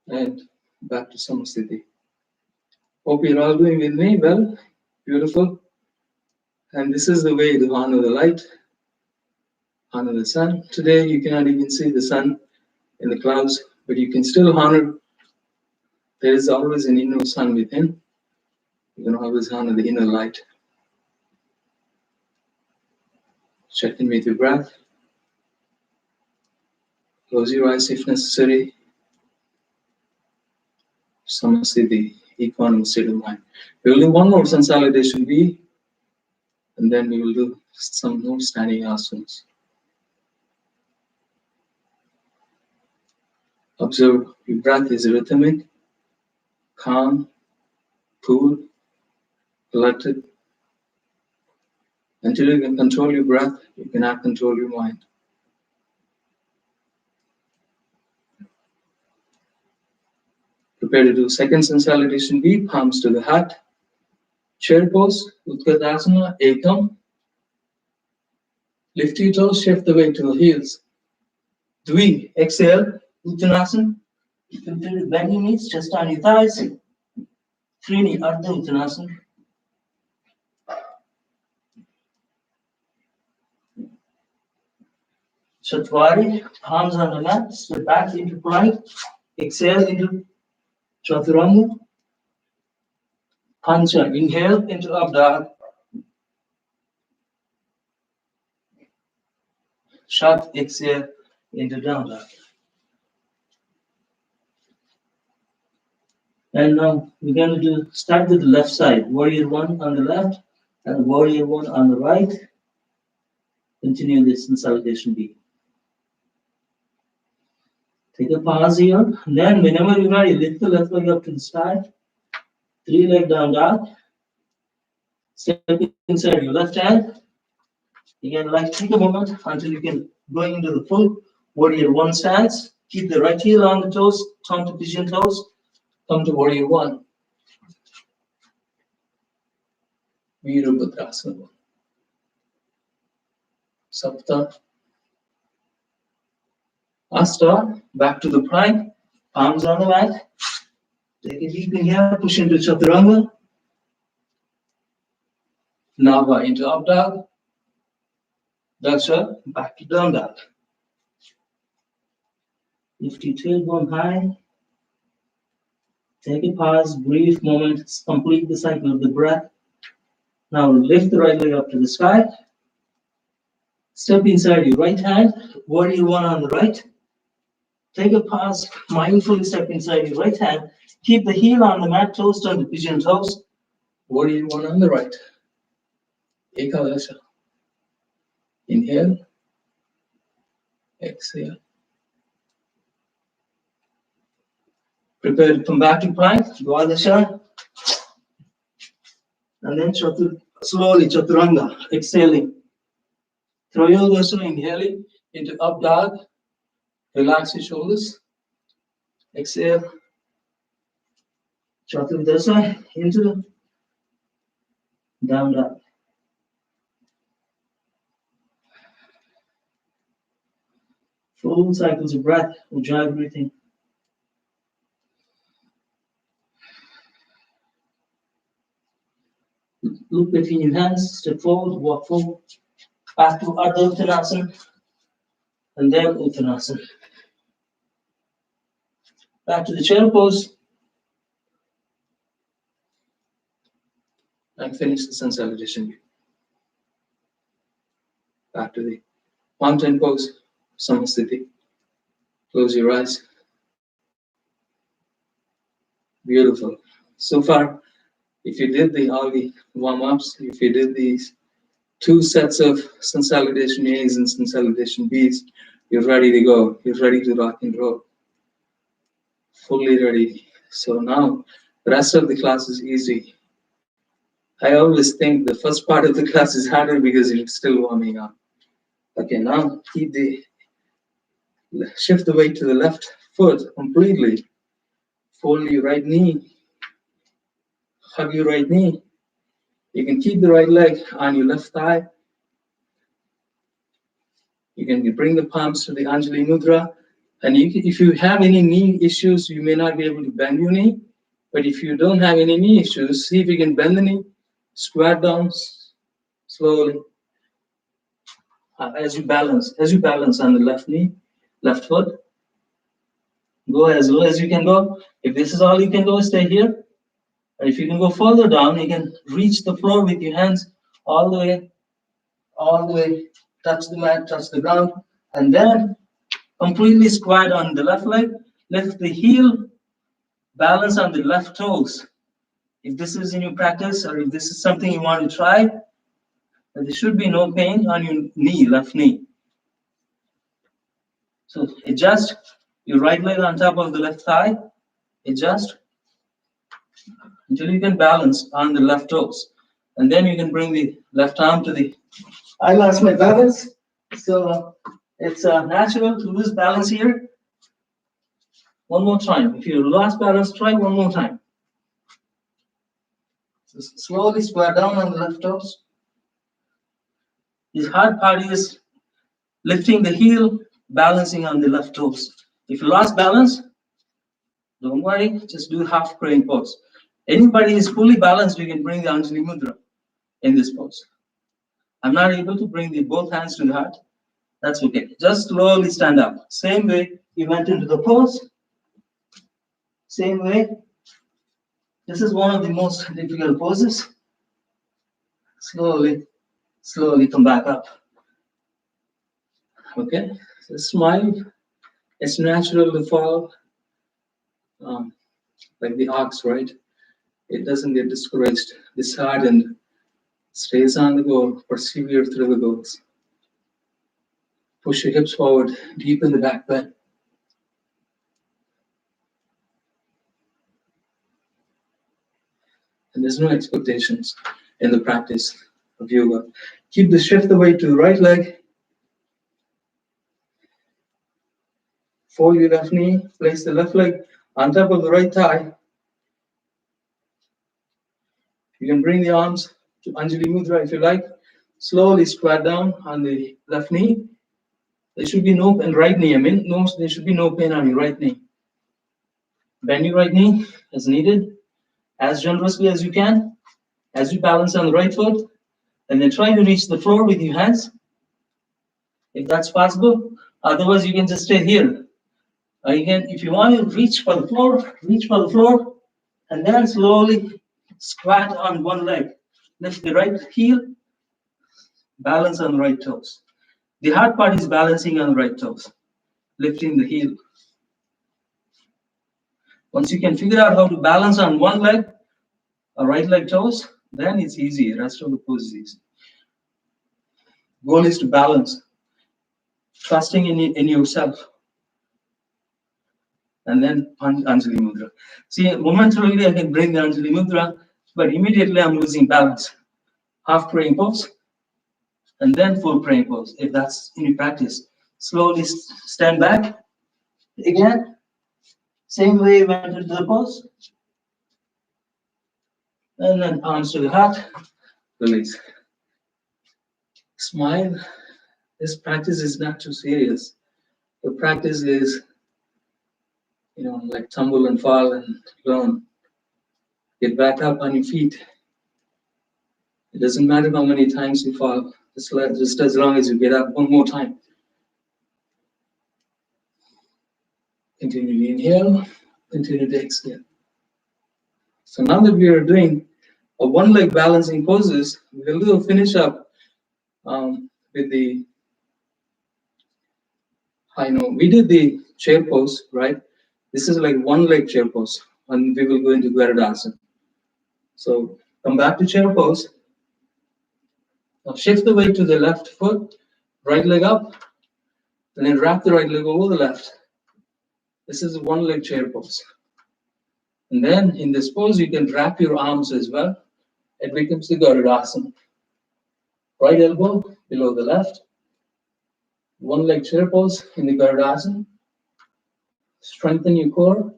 And back to Samasthiti. Hope you're all doing with me well. Beautiful. And this is the way to honor the light, honor the sun. Today you cannot even see the sun in the clouds, but you can still honor. There is always an inner sun within. You can always honor the inner light. Check in with your breath. Close your eyes if necessary. Samasthiti equanimous state of mind. We will do one more consolidation B, and then we will do some more standing asanas. Observe your breath is rhythmic, calm, cool, collected. Until you can control your breath, you cannot control your mind. Prepare to do second consolidation B, palms to the heart. Chair pose, Utkatasana, Ekam. Lift your toes, shift the weight to the heels. Dvi, exhale, Uttanasana. Continue bend your knees, chest on your thighs. Trini, Ardha Uttanasana. Chatwari, palms on the mat, step back into plank. Exhale into Chaturanga. Pancha, inhale into up dog. Shat, exhale into down dog. And now we're going to start with the left side. Warrior one on the left and warrior one on the right. Continue this consolidation B. Take a pause here. Then whenever you're ready, lift the left leg up to the sky. 3-leg down dog. Step inside your left hand. Again, like take a moment until you can go into the full warrior one stance. Keep the right heel on the toes, tongue to pigeon toes. Come to warrior one. Virabhadrasana. Sapta. Asta. Back to the plank. Palms on the mat. Take a deep inhale. Push into Chaturanga. Nava into up dog. Daksha. Back to down dog. Lift your tailbone high. Take a pause, brief moment, complete the cycle of the breath. Now lift the right leg up to the sky. Step inside your right hand, warrior one on the right. Take a pause, mindfully step inside your right hand. Keep the heel on the mat, toes turn to pigeon toes. Warrior one on the right. Ekadasha. Inhale. Exhale. Prepare to come back to plank, Dwadasha. And then slowly Chaturanga, exhaling. Trayodasana, inhaling into up dog. Relax your shoulders. Exhale. Chaturdasa into the down dog. Full cycles of breath, ujjayi breathing. Look between your hands, step forward, walk forward. Back to Ardha Uttanasana. And then Uttanasana. Back to the chair pose. And finish the sun salutation. Back to the mountain pose, Samasthiti. Close your eyes. Beautiful. So far, if you did all the warm-ups, if you did these 2 sets of consolidation A's and consolidation B's, you're ready to go. You're ready to rock and roll. Fully ready. So now, the rest of the class is easy. I always think the first part of the class is harder because you're still warming up. Okay, now shift the weight to the left foot completely. Fold your right knee. Hug your right knee. You can keep the right leg on your left thigh. You can bring the palms to the Anjali Mudra. And if you have any knee issues, you may not be able to bend your knee. But if you don't have any knee issues, see if you can bend the knee. Squat down slowly. As you balance on the left knee, left foot. Go as low as you can go. If this is all you can go, stay here. And if you can go further down, you can reach the floor with your hands all the way, touch the mat, touch the ground, and then completely squat on the left leg, lift the heel, balance on the left toes, If this is in your practice or if this is something you want to try, there should be no pain on your knee, left knee. So adjust your right leg on top of the left thigh, adjust until you can balance on the left toes. And then you can bring the left arm to the, I lost my balance. So it's natural to lose balance here. One more time. If you lost balance, try one more time. So slowly square down on the left toes. The hard part is lifting the heel, balancing on the left toes. If you lost balance, don't worry, just do half crane pose. Anybody is fully balanced, you can bring the Anjali Mudra in this pose. I'm not able to bring the both hands to the heart. That's okay. Just slowly stand up. Same way you went into the pose. Same way. This is one of the most difficult poses. Slowly, slowly come back up. Okay, so smile. It's natural to fall like the ox, right? It doesn't get discouraged, disheartened, stays on the goal, persevere through the goals. Push your hips forward, deepen the back bend. And there's no expectations in the practice of yoga. Keep the shift the weight to the right leg. Fold your left knee, place the left leg on top of the right thigh. You can bring the arms to Anjali Mudra if you like. Slowly squat down on the left knee. There should be no, and right knee, there should be no pain on your right knee. Bend your right knee as needed, as generously as you can, as you balance on the right foot, and then try to reach the floor with your hands, if that's possible. Otherwise, you can just stay here. Again, if you want to reach for the floor, and then slowly squat on one leg. Lift the right heel, balance on the right toes. The hard part is balancing on the right toes, lifting the heel. Once you can figure out how to balance on one leg, or right leg toes, then it's easy. The rest of the pose is easy. Goal is to balance, trusting in yourself. And then Anjali Mudra. See, momentarily I can bring the Anjali Mudra, but immediately I'm losing balance. Half praying pose, and then full praying pose, if that's in your practice. Slowly stand back. Again, same way you went into the pose. And then arms to the heart, release. Smile. This practice is not too serious. The practice is, like tumble and fall and learn. Get back up on your feet. It doesn't matter how many times you fall, just as long as you get up one more time. Continue to inhale, continue to exhale. So now that we are doing a one leg balancing poses, we'll finish up with the, we did the chair pose, right? This is like one leg chair pose, and we will go into Garudasana. So come back to chair pose. Now shift the weight to the left foot, right leg up, and then wrap the right leg over the left. This is a one leg chair pose. And then in this pose, you can wrap your arms as well. It becomes the Garudasana. Right elbow below the left. One leg chair pose in the Garudasana. Strengthen your core.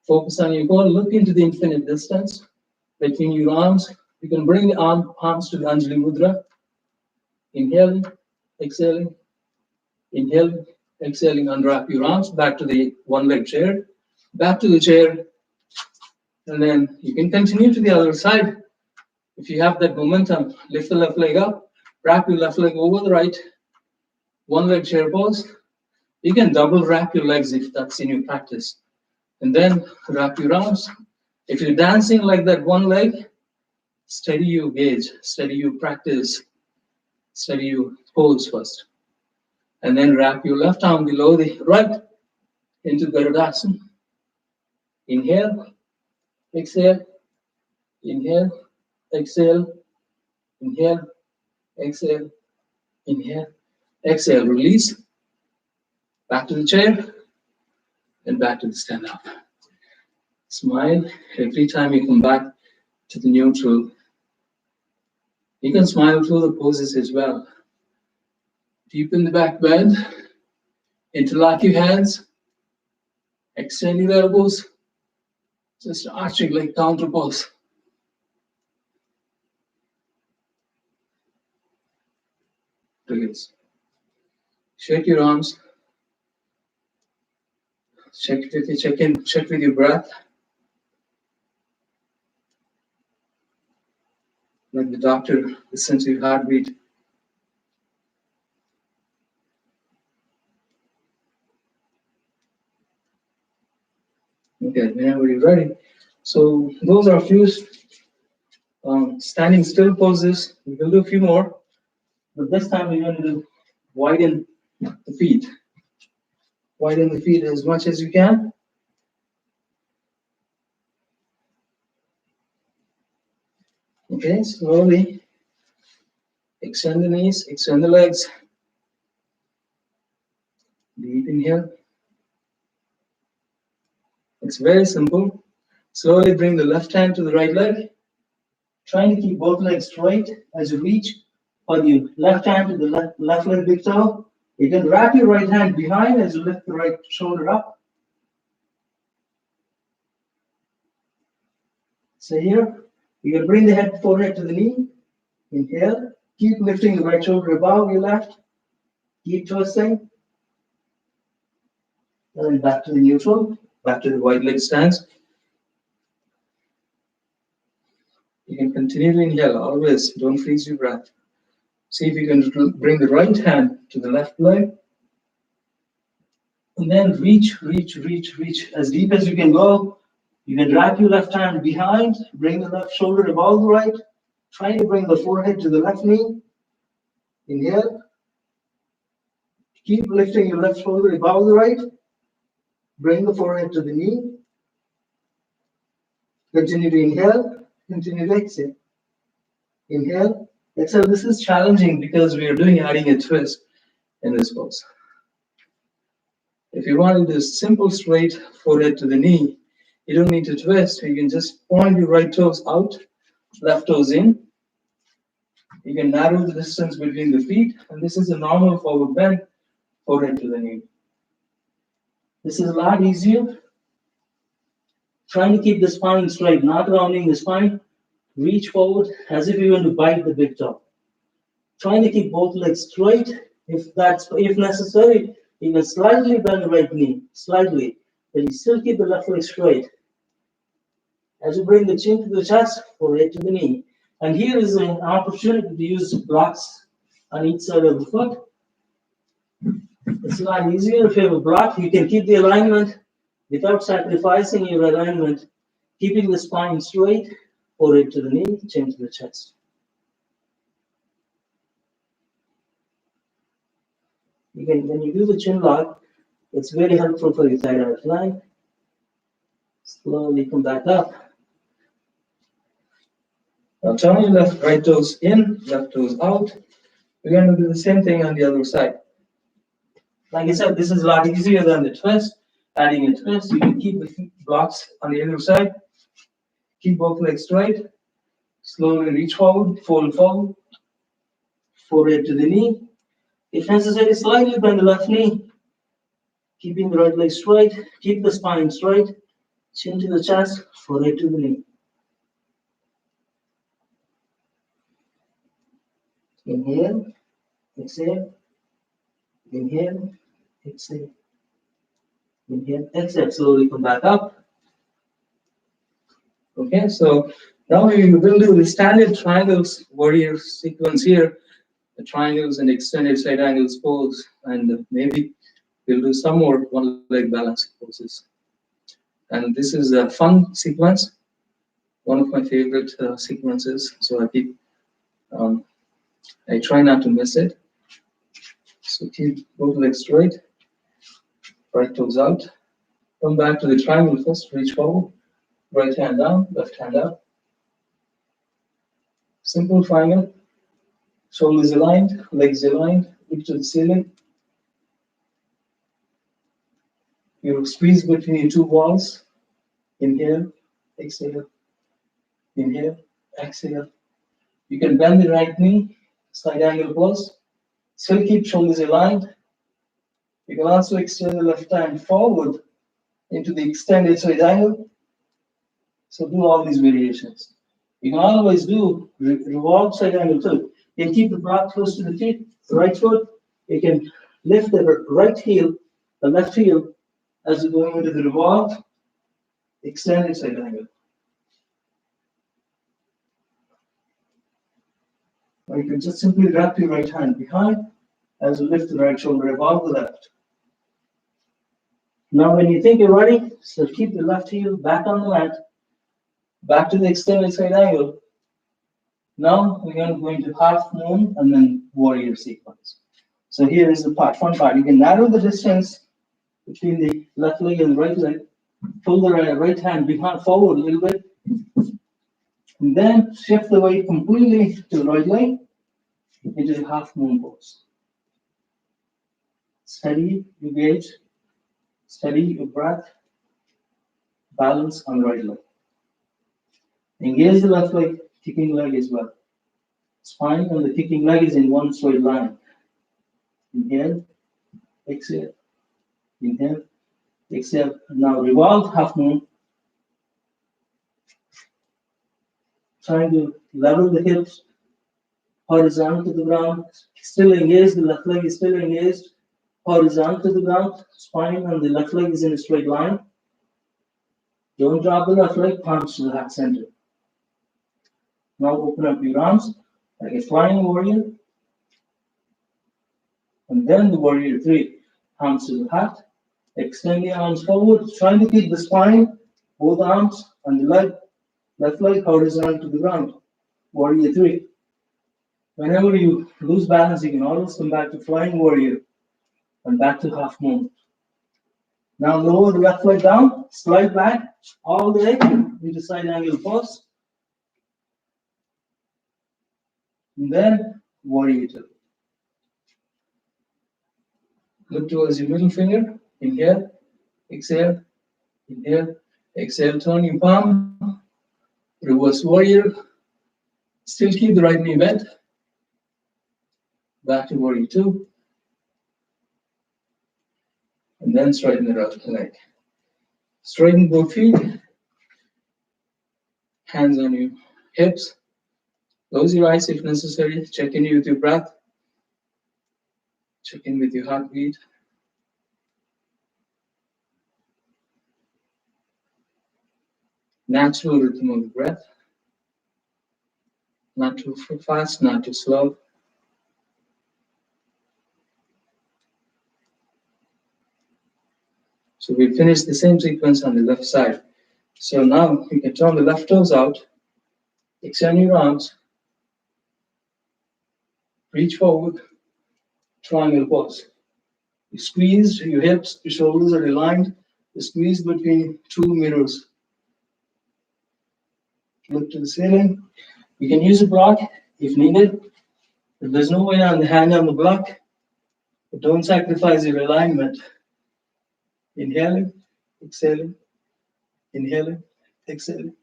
Focus on your core. Look into the infinite distance between your arms. You can bring the arms to the Anjali Mudra. Inhaling, exhaling, inhaling, exhaling, unwrap your arms back to the one leg chair, back to the chair, and then you can continue to the other side. If you have that momentum, lift the left leg up, wrap your left leg over the right, one leg chair pose. You can double wrap your legs if that's in your practice, and then wrap your arms. If you're dancing like that one leg, steady your gaze, steady your practice. Steady your pose first. And then wrap your left arm below the right into Garudasana. Inhale, exhale, Inhale, exhale, inhale, exhale, inhale, exhale, release, back to the chair, and back to the stand up. Smile every time you come back to the neutral. You can smile through the poses as well. Deepen the back bend, interlock your hands, extend your elbows, just arching like counter pose. Release. Shake your arms. Check with your breath. Like the doctor listens to your heartbeat. Okay, whenever you're ready. So those are a few standing still poses. We will do a few more, but this time we're going to widen the feet. Widen the feet as much as you can. Okay, slowly extend the knees, extend the legs. Deep inhale. It's very simple. Slowly bring the left hand to the right leg. Trying to keep both legs straight as you reach for the left hand to the left leg big toe. You can wrap your right hand behind as you lift the right shoulder up. So here, you can bring the head forehead to the knee. Inhale. Keep lifting the right shoulder above your left. Keep twisting. And then back to the neutral. Back to the wide leg stance. You can continue to inhale always. Don't freeze your breath. See if you can bring the right hand to the left leg. And then reach as deep as you can go. You can wrap your left hand behind, bring the left shoulder above the right. Try to bring the forehead to the left knee. Inhale. Keep lifting your left shoulder above the right. Bring the forehead to the knee. Continue to inhale. Continue to exhale. Inhale. Exhale. This is challenging because we are adding a twist in this pose. If you want to do simple straight forehead to the knee, you don't need to twist. You can just point your right toes out, left toes in. You can narrow the distance between the feet, and this is a normal forward bend, forehead to the knee. This is a lot easier. Trying to keep the spine straight, not rounding the spine. Reach forward as if you want to bite the big toe. Trying to keep both legs straight. If necessary, you can slightly bend the right knee, slightly, but you still keep the left leg straight. As you bring the chin to the chest, forehead to the knee. And here is an opportunity to use blocks on each side of the foot. It's a lot easier if you have a block. You can keep the alignment without sacrificing your alignment, keeping the spine straight, forehead to the knee, chin to the chest. When you do the chin lock, it's very helpful for your thyroid line. Slowly come back up. Now turn your right toes in, left toes out. We're going to do the same thing on the other side. Like I said, this is a lot easier than the twist. Adding a twist, you can keep the blocks on the other side. Keep both legs straight. Slowly reach forward, fold forward. Forehead to the knee. If necessary, slightly bend the left knee. Keeping the right leg straight. Keep the spine straight. Chin to the chest, forehead to the knee. Inhale, exhale. Inhale, exhale. Inhale, exhale. Slowly come back up. Okay, so now we will do the standard triangles warrior sequence here. The triangles and extended side angles pose, and maybe we'll do some more one leg balance poses. And this is a fun sequence, one of my favorite sequences. So I try not to miss it. So keep both legs straight, right toes out. Come back to the triangle first, reach forward, right hand down, left hand up. Simple triangle. Shoulders aligned, legs aligned, look to the ceiling. You squeeze between two walls. Inhale, exhale, inhale, exhale. You can bend the right knee, side angle pose. Still keep shoulders aligned. You can also extend the left hand forward into the extended side angle. So do all these variations. You can always do revolve side angle too. You can keep the block close to the feet, the right foot. You can lift the right heel, the left heel, as you're going into the revolve, extended side angle. Or you can just simply wrap your right hand behind as you lift the right shoulder above the left. Now, when you think you're ready, so keep the left heel back on the mat, back to the extended side angle. Now we're going to go into half moon and then warrior sequence. So here is the fun part. You can narrow the distance between the left leg and the right leg. Pull the right hand behind forward a little bit. And then shift the weight completely to the right leg into the half moon pose. Steady your gaze, steady your breath, balance on the right leg. Engage the left leg, kicking leg as well. Spine and the kicking leg is in one straight line. Inhale, exhale, inhale, exhale. Now revolve half moon. Trying to level the hips, horizontal to the ground. Still engaged, the left leg is still engaged. Horizontal to the ground, spine and the left leg is in a straight line. Don't drop the left leg, palms to the heart center. Now open up your arms like a flying warrior. And then the warrior three, palms to the heart. Extend the arms forward, trying to keep the spine, both arms, and the leg, left leg horizontal to the ground. Warrior three. Whenever you lose balance, you can always come back to flying warrior and back to half moon. Now lower the left leg down, slide back all the way into side angle pose. And then warrior two. Look towards your middle finger. Inhale, exhale, inhale, exhale. Turn your palm. Reverse warrior. Still keep the right knee bent. Back to warrior two. And then straighten the right leg. Straighten both feet. Hands on your hips. Close your eyes if necessary. Check in with your breath. Check in with your heartbeat. Natural rhythm of the breath. Not too fast, not too slow. So we finished the same sequence on the left side. So now you can turn the left toes out, extend your arms, reach forward, triangle pose. You squeeze your hips, your shoulders are aligned. You squeeze between two mirrors. Look to the ceiling. You can use a block if needed. If there's no way on the hand on the block, but don't sacrifice your alignment. Inhaling, exhaling, inhaling, exhaling,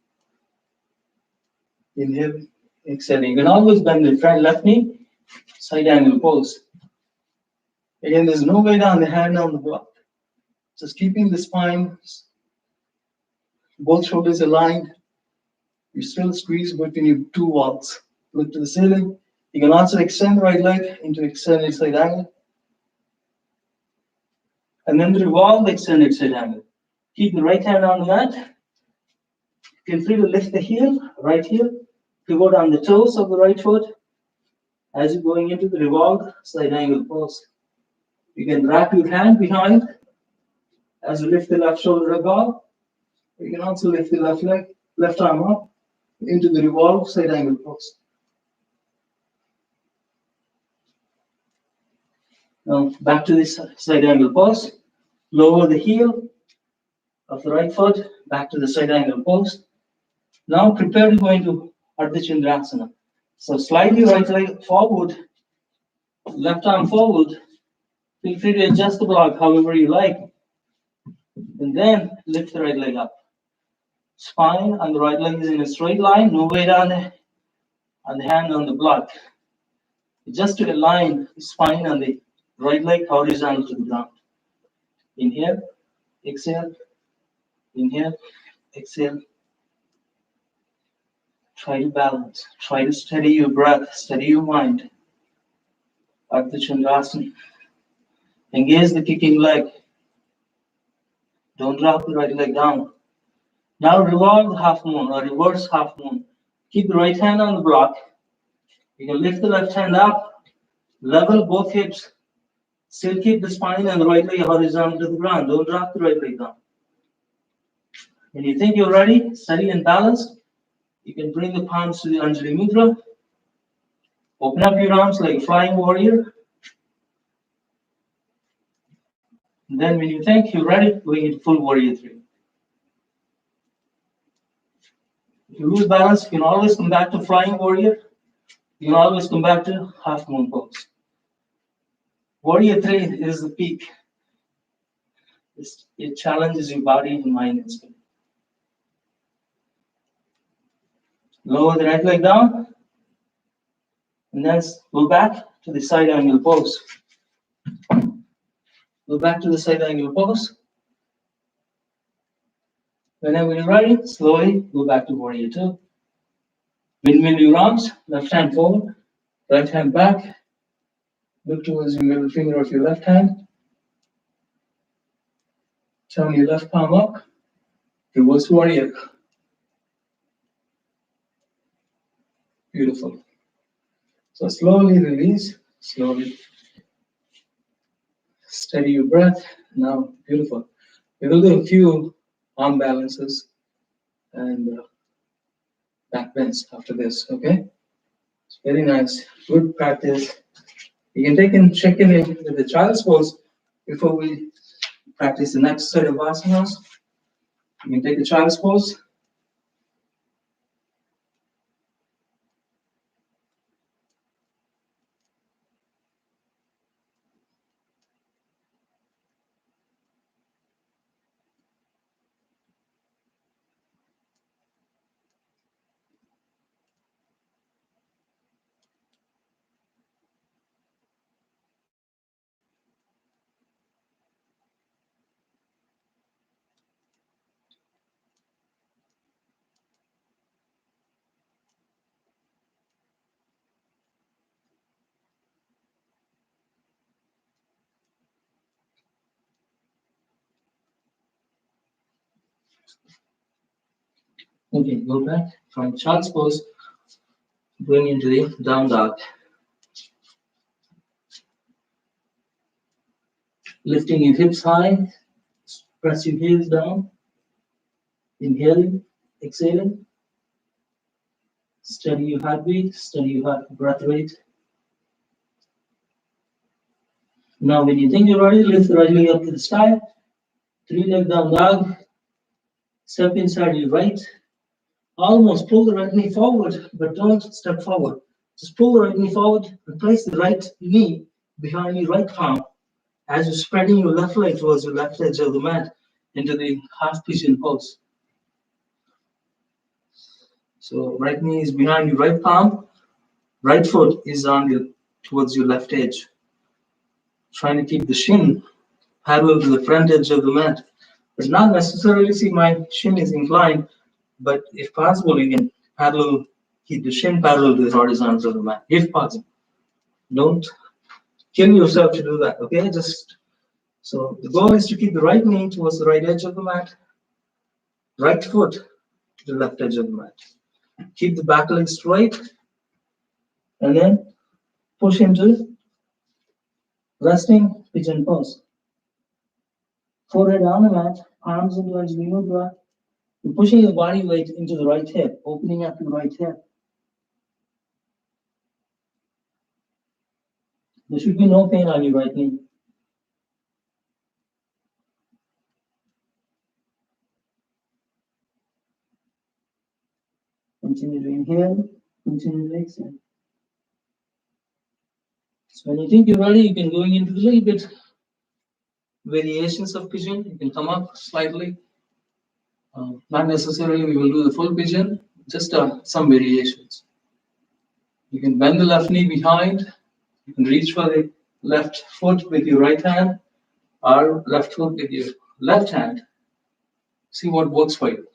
inhaling, exhaling. You can always bend the front left knee, side angle pose. Again, there's no weight on the hand on the block. Just keeping the spine, both shoulders aligned. You still squeeze between your two walls. Look to the ceiling. You can also extend the right leg into extended side angle. And then revolve the extended side angle. Keep the right hand on the mat. Feel free to lift the heel, right heel. Pivot on the toes of the right foot as you're going into the revolve side angle pose. You can wrap your hand behind as you lift the left shoulder above. You can also lift the left leg, left arm up into the revolve side angle pose. Now back to this side angle pose. Lower the heel of the right foot back to the side angle pose. Now prepare to go into Ardha Chandrasana. So slide your right leg forward, left arm forward. Feel free to adjust the block however you like. And then lift the right leg up. Spine on the right leg is in a straight line, no weight on the hand on the block. Just to align the spine on the right leg horizontal to the ground. Inhale, exhale, inhale, exhale. Try to balance. Try to steady your breath, steady your mind. Ardha Chandrasana. Engage the kicking leg. Don't drop the right leg down. Now revolve the half moon or reverse half moon. Keep the right hand on the block. You can lift the left hand up, level both hips. Still keep the spine and the right leg horizontal to the ground. Don't drop the right leg down. When you think you're ready, steady and balanced, you can bring the palms to the Anjali Mudra. Open up your arms like a flying warrior. And then when you think you're ready, going into full warrior three. If you lose balance, you can always come back to flying warrior. You can always come back to half moon pose. Warrior three is the peak. It challenges your body and mind and spirit. Lower the right leg down. And then go back to the side angle pose. Go back to the side angle pose. Whenever you're ready, slowly go back to warrior two. Windmill your arms, left hand forward, right hand back. Look towards your middle finger of your left hand. Turn your left palm up. Reverse warrior. Beautiful. So slowly release, slowly. Steady your breath. Now, beautiful. We will do a few arm balances and back bends after this, okay? It's very nice, good practice. You can check in with the child's pose before we practice the next set of asanas. You can take the child's pose. Okay, go back from child's pose, going into the down dog. Lifting your hips high, press your heels down. Inhaling, exhaling. Steady your heartbeat, steady your breath rate. Now, when you think you're ready, lift the right leg up to the sky. Three-leg down dog. Step inside your right. Almost pull the right knee forward, but don't step forward. Just pull the right knee forward and place the right knee behind your right palm as you're spreading your left leg towards your left edge of the mat into the half pigeon pose. So right knee is behind your right palm, right foot is towards your left edge. Trying to keep the shin parallel to the front edge of the mat. But not necessarily see my shin is inclined, but if possible, you can keep the shin parallel to the horizontal of the mat, if possible. Don't kill yourself to do that, okay? So the goal is to keep the right knee towards the right edge of the mat, right foot to the left edge of the mat. Keep the back leg straight, and then push into resting pigeon pose. Forehead on the mat, arms into Anjali Mudra. You're pushing your body weight into the right hip, opening up the right hip. There should be no pain on your right knee. Continue to inhale, continue to exhale. So when you think you're ready, you can go into the little bit variations of pigeon. You can come up slightly. Not necessarily we will do the full pigeon, just some variations. You can bend the left knee behind. You can reach for the left foot with your right hand or left foot with your left hand. See what works for you.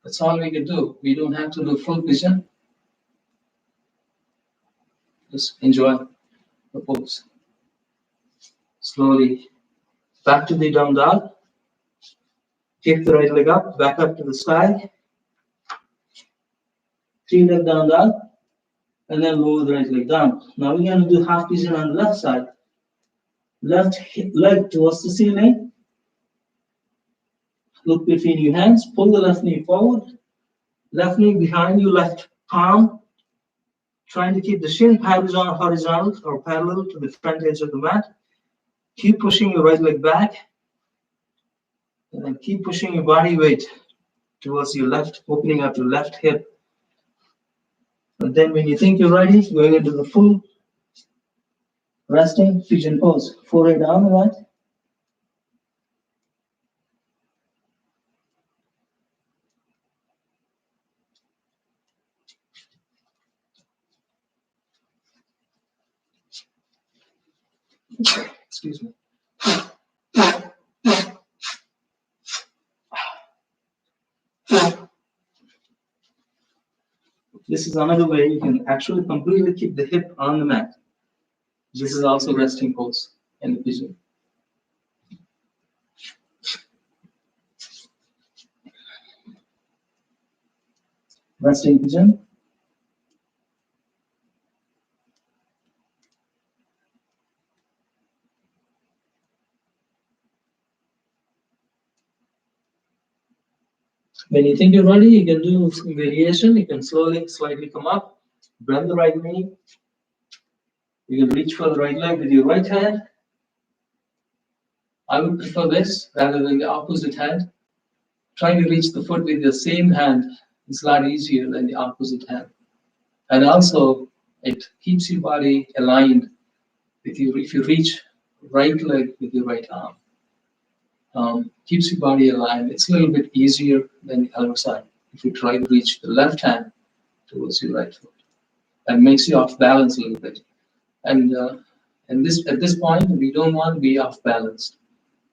That's all we can do. We don't have to do full pigeon. Just enjoy the pose. Slowly back to the down dog. Kick the right leg up, back up to the sky. 3-leg down dog. And then lower the right leg down. Now we're going to do half pigeon on the left side. Left leg towards the ceiling. Look between your hands. Pull the left knee forward. Left knee behind you, left palm. Trying to keep the shin horizontal or parallel to the front edge of the mat. Keep pushing your right leg back. And then keep pushing your body weight towards your left, opening up your left hip. And then when you think you're ready, going into the full resting pigeon pose. Forehead down, right? Excuse me. This is another way you can actually completely keep the hip on the mat. This is also resting pose in the pigeon. Resting pigeon. When you think you're ready, you can do some variation. You can slowly, slightly come up, bend the right knee. You can reach for the right leg with your right hand. I would prefer this rather than the opposite hand. Trying to reach the foot with the same hand is a lot easier than the opposite hand. And also, it keeps your body aligned with you. If you reach right leg with your right arm, keeps your body aligned. It's a little bit easier than the other side. If you try to reach the left hand towards your right foot, that makes you off balance a little bit. And at this point, we don't want to be off balance.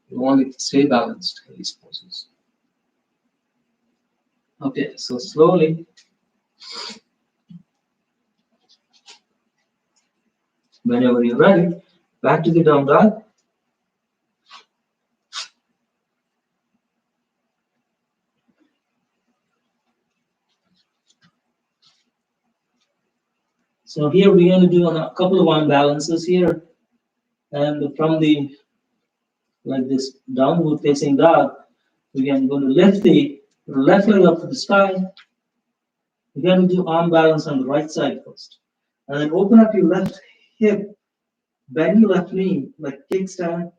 We want to stay balanced in these poses. Okay, so slowly, whenever you're ready, back to the down dog. So here we're going to do a couple of arm balances here. And from the, like this downward facing dog, we're going to lift the left leg up to the sky. We're going to do arm balance on the right side first. And then open up your left hip, bend your left knee like a kickstand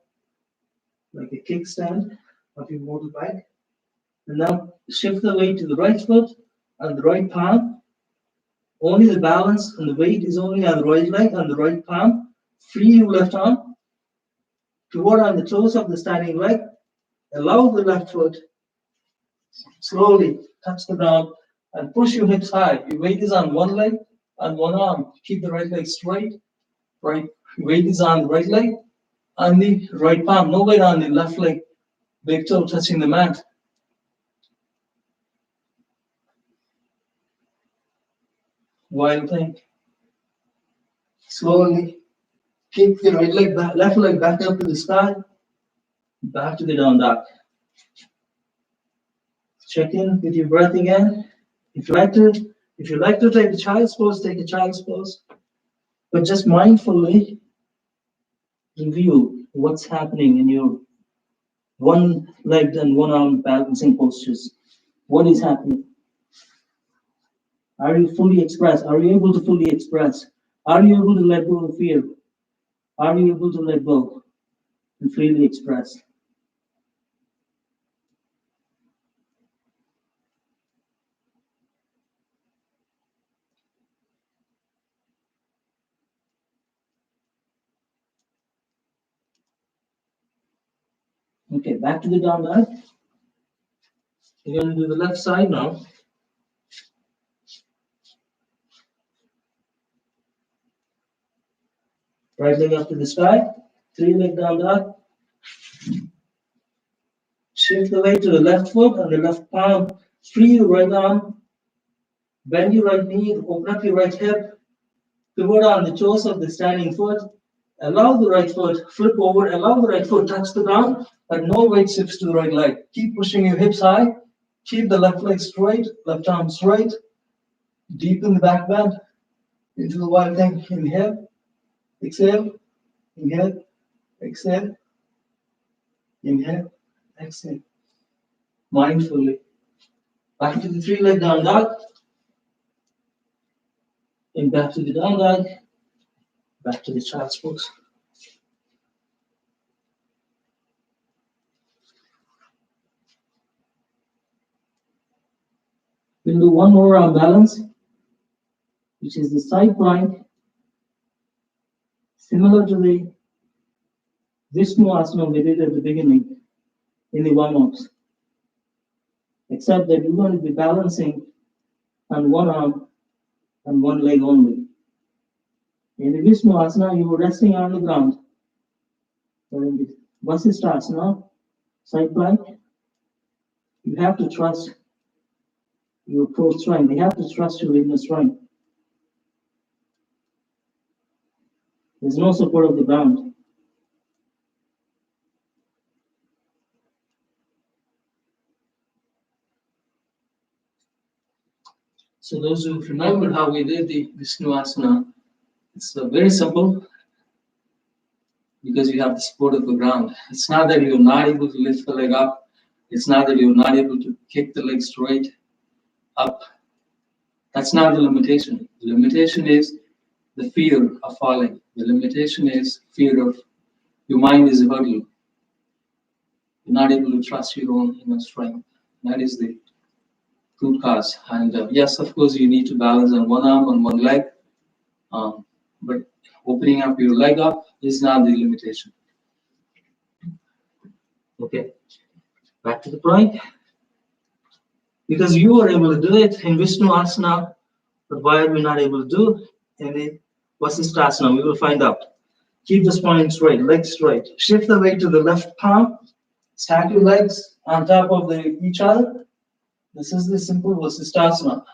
of your motorbike. And now shift the weight to the right foot and the right palm. Only the balance and the weight is only on the right leg and the right palm. Free your left arm. Pivot on the toes of the standing leg. Allow the left foot slowly touch the ground and push your hips high. Your weight is on one leg and one arm. Keep the right leg straight. Right weight is on the right leg and the right palm. No weight on the left leg. Big toe touching the mat. Wild thing. Slowly kick the right leg back, left leg back up to the sky. Back to the down dog. Check in with your breath again. If you like to take a child's pose, take a child's pose. But just mindfully review what's happening in your one leg and one arm balancing postures. What is happening? Are you fully expressed? Are you able to fully express? Are you able to let go of fear? Are you able to let go and freely express? Okay, back to the down dog. You're going to do the left side now. Right leg up to the sky. 3-leg down dog. Shift the weight to the left foot and the left palm. Free the right arm. Bend your right knee. Open up your right hip. Pivot on the toes of the standing foot. Allow the right foot flip over. Allow the right foot touch the ground, but no weight shifts to the right leg. Keep pushing your hips high. Keep the left leg straight, left arm straight. Deepen the back bend into the wild thing. Inhale, exhale, inhale, exhale, inhale, exhale. Mindfully. Back to the 3-leg down dog. And back to the down dog. Back to the child's pose. We'll do one more arm balance, which is the side plank, similar to the Vishnu asana we did at the beginning in the warm-ups, except that you're going to be balancing on one arm and one leg only. In the Vishnu asana, you were resting on the ground. But in the Vasishtha asana, side plank, you have to trust your core strength. You have to trust your inner strength. There's no support of the ground. So those who remember how we did the Vishnu asana, it's very simple because you have the support of the ground. It's not that you're not able to lift the leg up. It's not that you're not able to kick the leg straight up. That's not the limitation. The limitation is the fear of falling. The limitation is fear of your mind is a hurdle. You're not able to trust your own inner strength. That is the root cause. And yes, of course, you need to balance on one arm and one leg. But opening up your leg up is not the limitation. Okay, back to the plank. Because you are able to do it in Vishnu asana, but why are we not able to do in the Vasishtha asana? We will find out. Keep the spine straight, legs straight. Shift the weight to the left palm. Stack your legs on top of each other. This is the simple Vasishtha asana.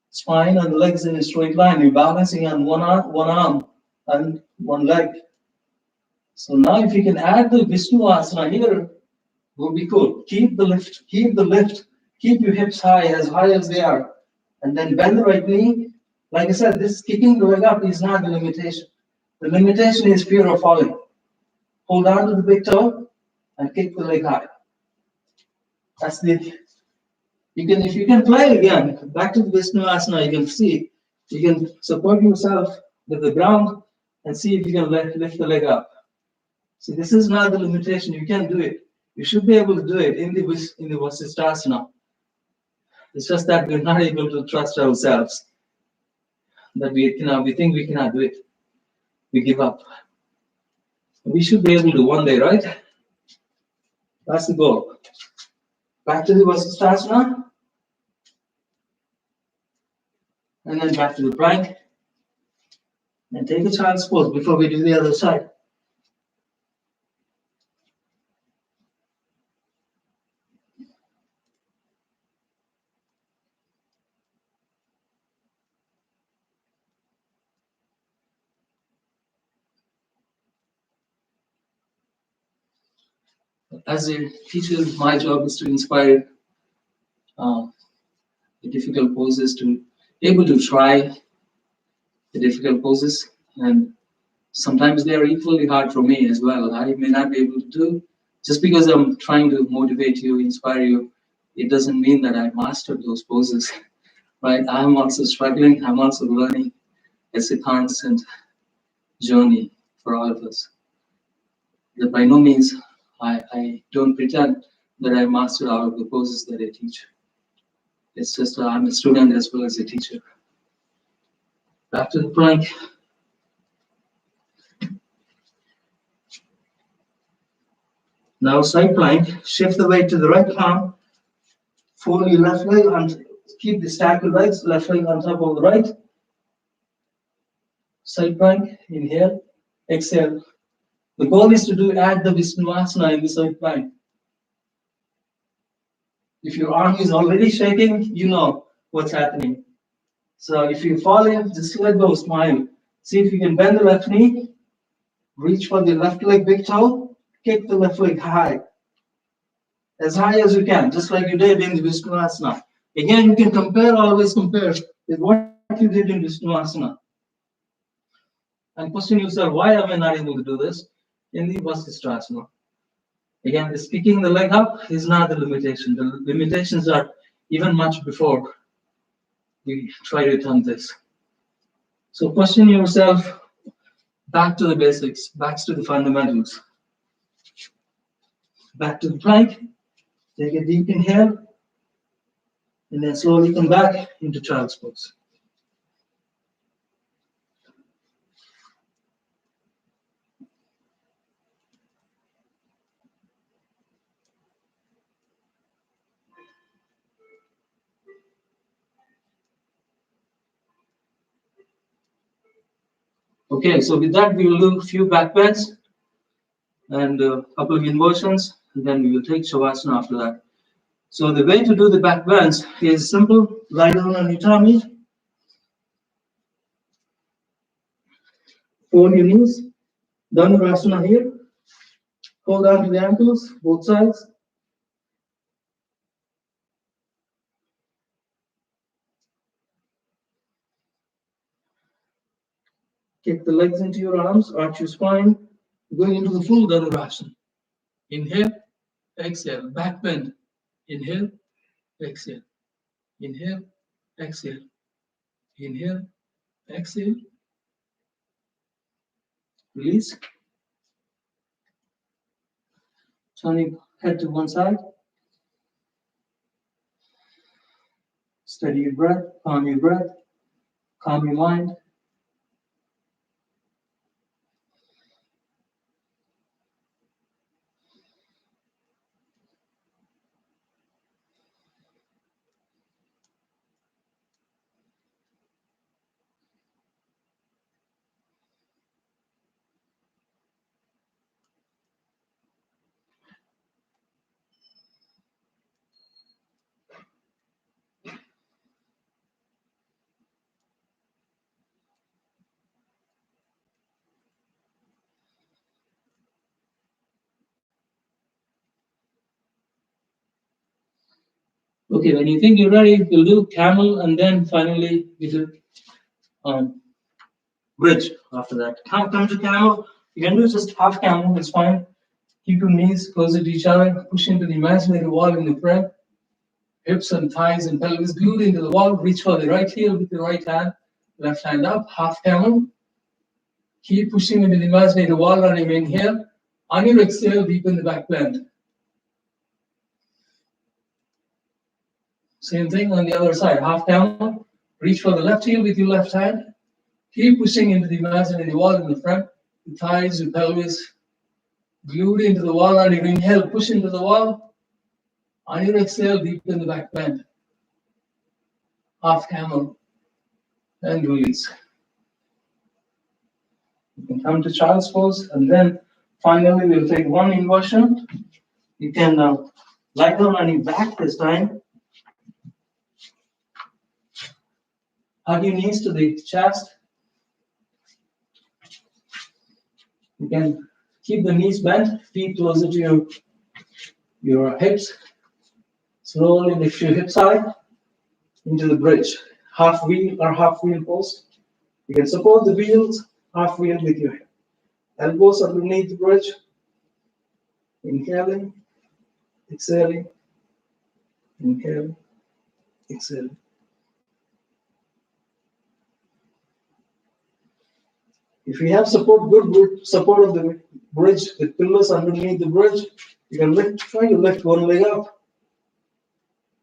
Spine and legs in a straight line. You're balancing on one arm and one leg. So now if you can add the Vishnu asana here, would be cool. Keep the lift, keep your hips high as they are. And then bend the right knee. Like I said, this kicking the leg up is not the limitation. The limitation is fear of falling. Hold on to the big toe and kick the leg high. That's if you can play again, back to the Vishnu asana, you can see, you can support yourself with the ground and see if you can lift the leg up. See, this is not the limitation. You can do it. You should be able to do it in the Vasishtha asana. It's just that we're not able to trust ourselves. That we think we cannot do it. We give up. We should be able to one day, right? That's the goal. Back to the Vasishtha asana. And then back to the plank. And take a child's pose before we do the other side. As a teacher, my job is to inspire the difficult poses, to able to try the difficult poses, and sometimes they are equally hard for me as well. I may not be able to do just because I'm trying to motivate you, inspire you. It doesn't mean that I mastered those poses, right? I'm also struggling. I'm also learning. It's a constant journey for all of us. That by no means I don't pretend that I mastered all of the poses that I teach. It's just I'm a student as well as a teacher. Back to the plank. Now side plank, shift the weight to the right palm, fold your left leg and keep the stack of legs, left leg on top of the right. Side plank, inhale, exhale. The goal is to add the Vishnuvasana in the side plank. If your arm is already shaking, you know what's happening. So if you fall in, just let go, smile. See if you can bend the left knee, reach for the left leg big toe, kick the left leg high as you can, just like you did in the Vishnuvasana. Again, you can always compare with what you did in Vishnuvasana. And question yourself, why am I not able to do this in the Vasisthasana? Again, this kicking the leg up is not the limitation. The limitations are even much before we try to attempt this. So question yourself, back to the basics, back to the fundamentals. Back to the plank, take a deep inhale, and then slowly come back into child's pose. Okay, so with that, we will do a few back bends and a couple of inversions, and then we will take Shavasana after that. So the way to do the back bends is simple. Lie down on your tummy, fold your knees, Dhanurasana here, hold on to the ankles, both sides. Kick the legs into your arms, arch your spine, going into the full Dhanurasana. Inhale, exhale, back bend. Inhale, exhale. Inhale, exhale. Inhale, exhale. Release. Turning head to one side. Steady your breath, calm your mind. Okay, when you think you're ready, we'll do camel and then finally we do bridge after that. Come to camel. You can do just half camel, it's fine. Keep your knees closer to each other, push into the imaginary wall in the front. Hips and thighs and pelvis glued into the wall. Reach for the right heel with the right hand, left hand up, half camel. Keep pushing into the imaginary wall on your inhale. On your exhale, deepen the back bend. Same thing on the other side, half camel. Reach for the left heel with your left hand. Keep pushing into the imaginary wall in the front. The thighs and pelvis glued into the wall on your inhale. Push into the wall. On your exhale, deepen the back bend. Half camel and release. You can come to child's pose, and then finally we'll take one inversion. You can lie down on your back this time. Hug your knees to the chest. You can keep the knees bent, feet closer to your hips. Slowly lift your hips high into the bridge. Half wheel or half wheel pose. You can support the wheels, half wheel with your elbows underneath the bridge. Inhaling, exhaling, inhaling, exhaling. If you have good support of the bridge, the pillars underneath the bridge, you can try to lift one leg up.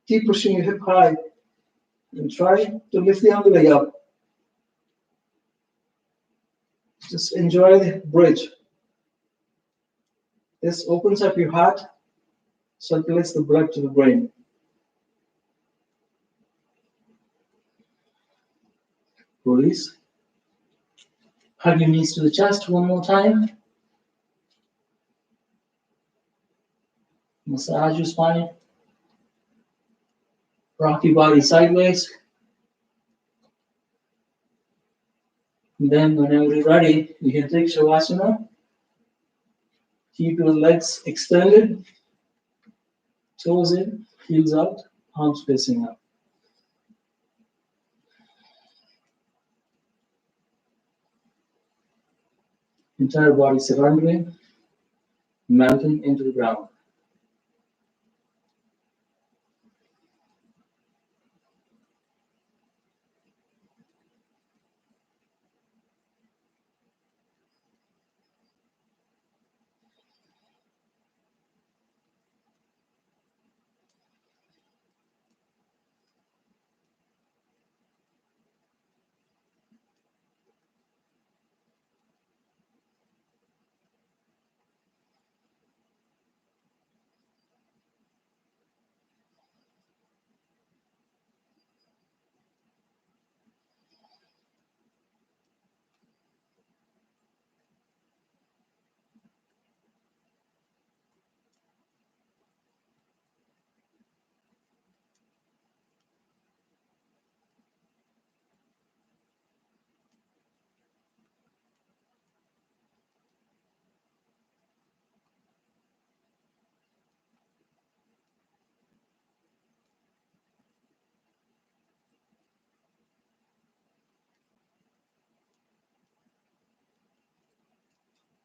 Keep pushing your hip high and try to lift the other leg up. Just enjoy the bridge. This opens up your heart, circulates the blood to the brain. Release. Hug your knees to the chest one more time. Massage your spine. Rock your body sideways. And then whenever you're ready, you can take Shavasana. Keep your legs extended. Toes in, heels out, palms facing up. Entire body surrendering, melting into the ground.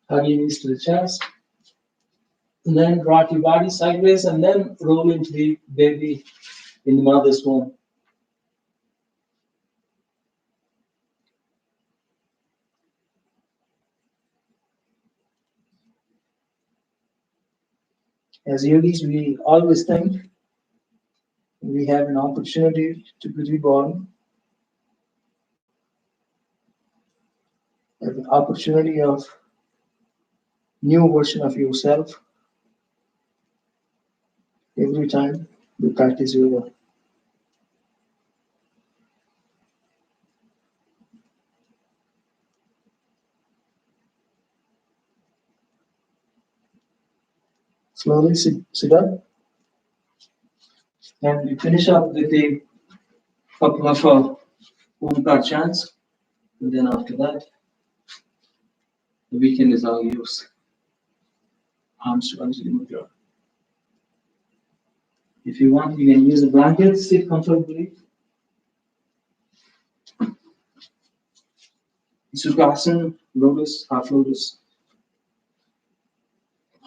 Hug your knees to the chest. And then rock your body sideways and then roll into the baby in the mother's womb. As yogis, we always think we have an opportunity to be reborn, an opportunity of new version of yourself every time you practice yoga. Slowly sit up and we finish up with a couple of Omkar chants. And then after that, the weekend is all yours. Arms to Anjali Mudra. If you want, you can use a blanket, sit comfortably. Sukhasana, lotus, half lotus.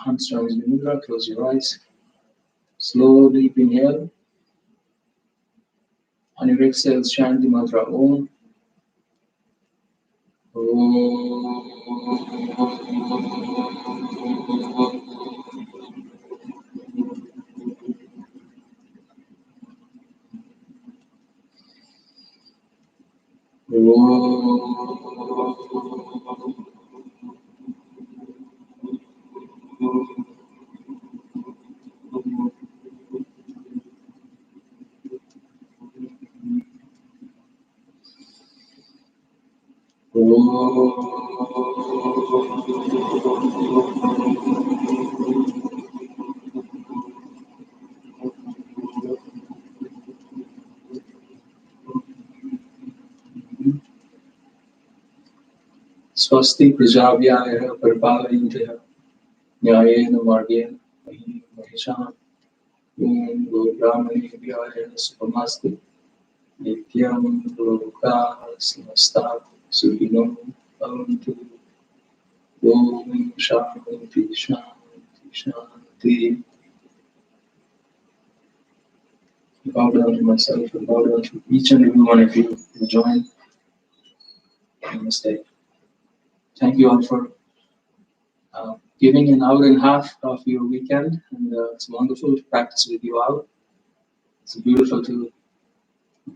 Arms to Anjali Mudra, close your eyes. Slow, deep inhale. On your exhale, chant the mantra Om. Swasti Prajavyaya Parpalayantya Nyayena Margena Mahi Mahisham Om Gurbrahmanebhyaya Supamasti Nityam Loka Samasta Sukhino Bhavantu Om Shanti Shanti Shanti. I bow down to myself and bow down to each and every one of you who joined. Namaste. Thank you all for giving an hour and a half of your weekend, and it's wonderful to practice with you all. It's beautiful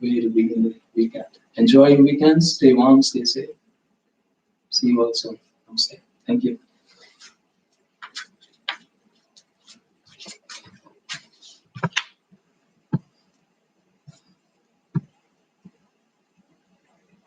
way to begin the weekend. Enjoy your weekends, stay warm, stay safe. See you all soon. Namaste. Thank you.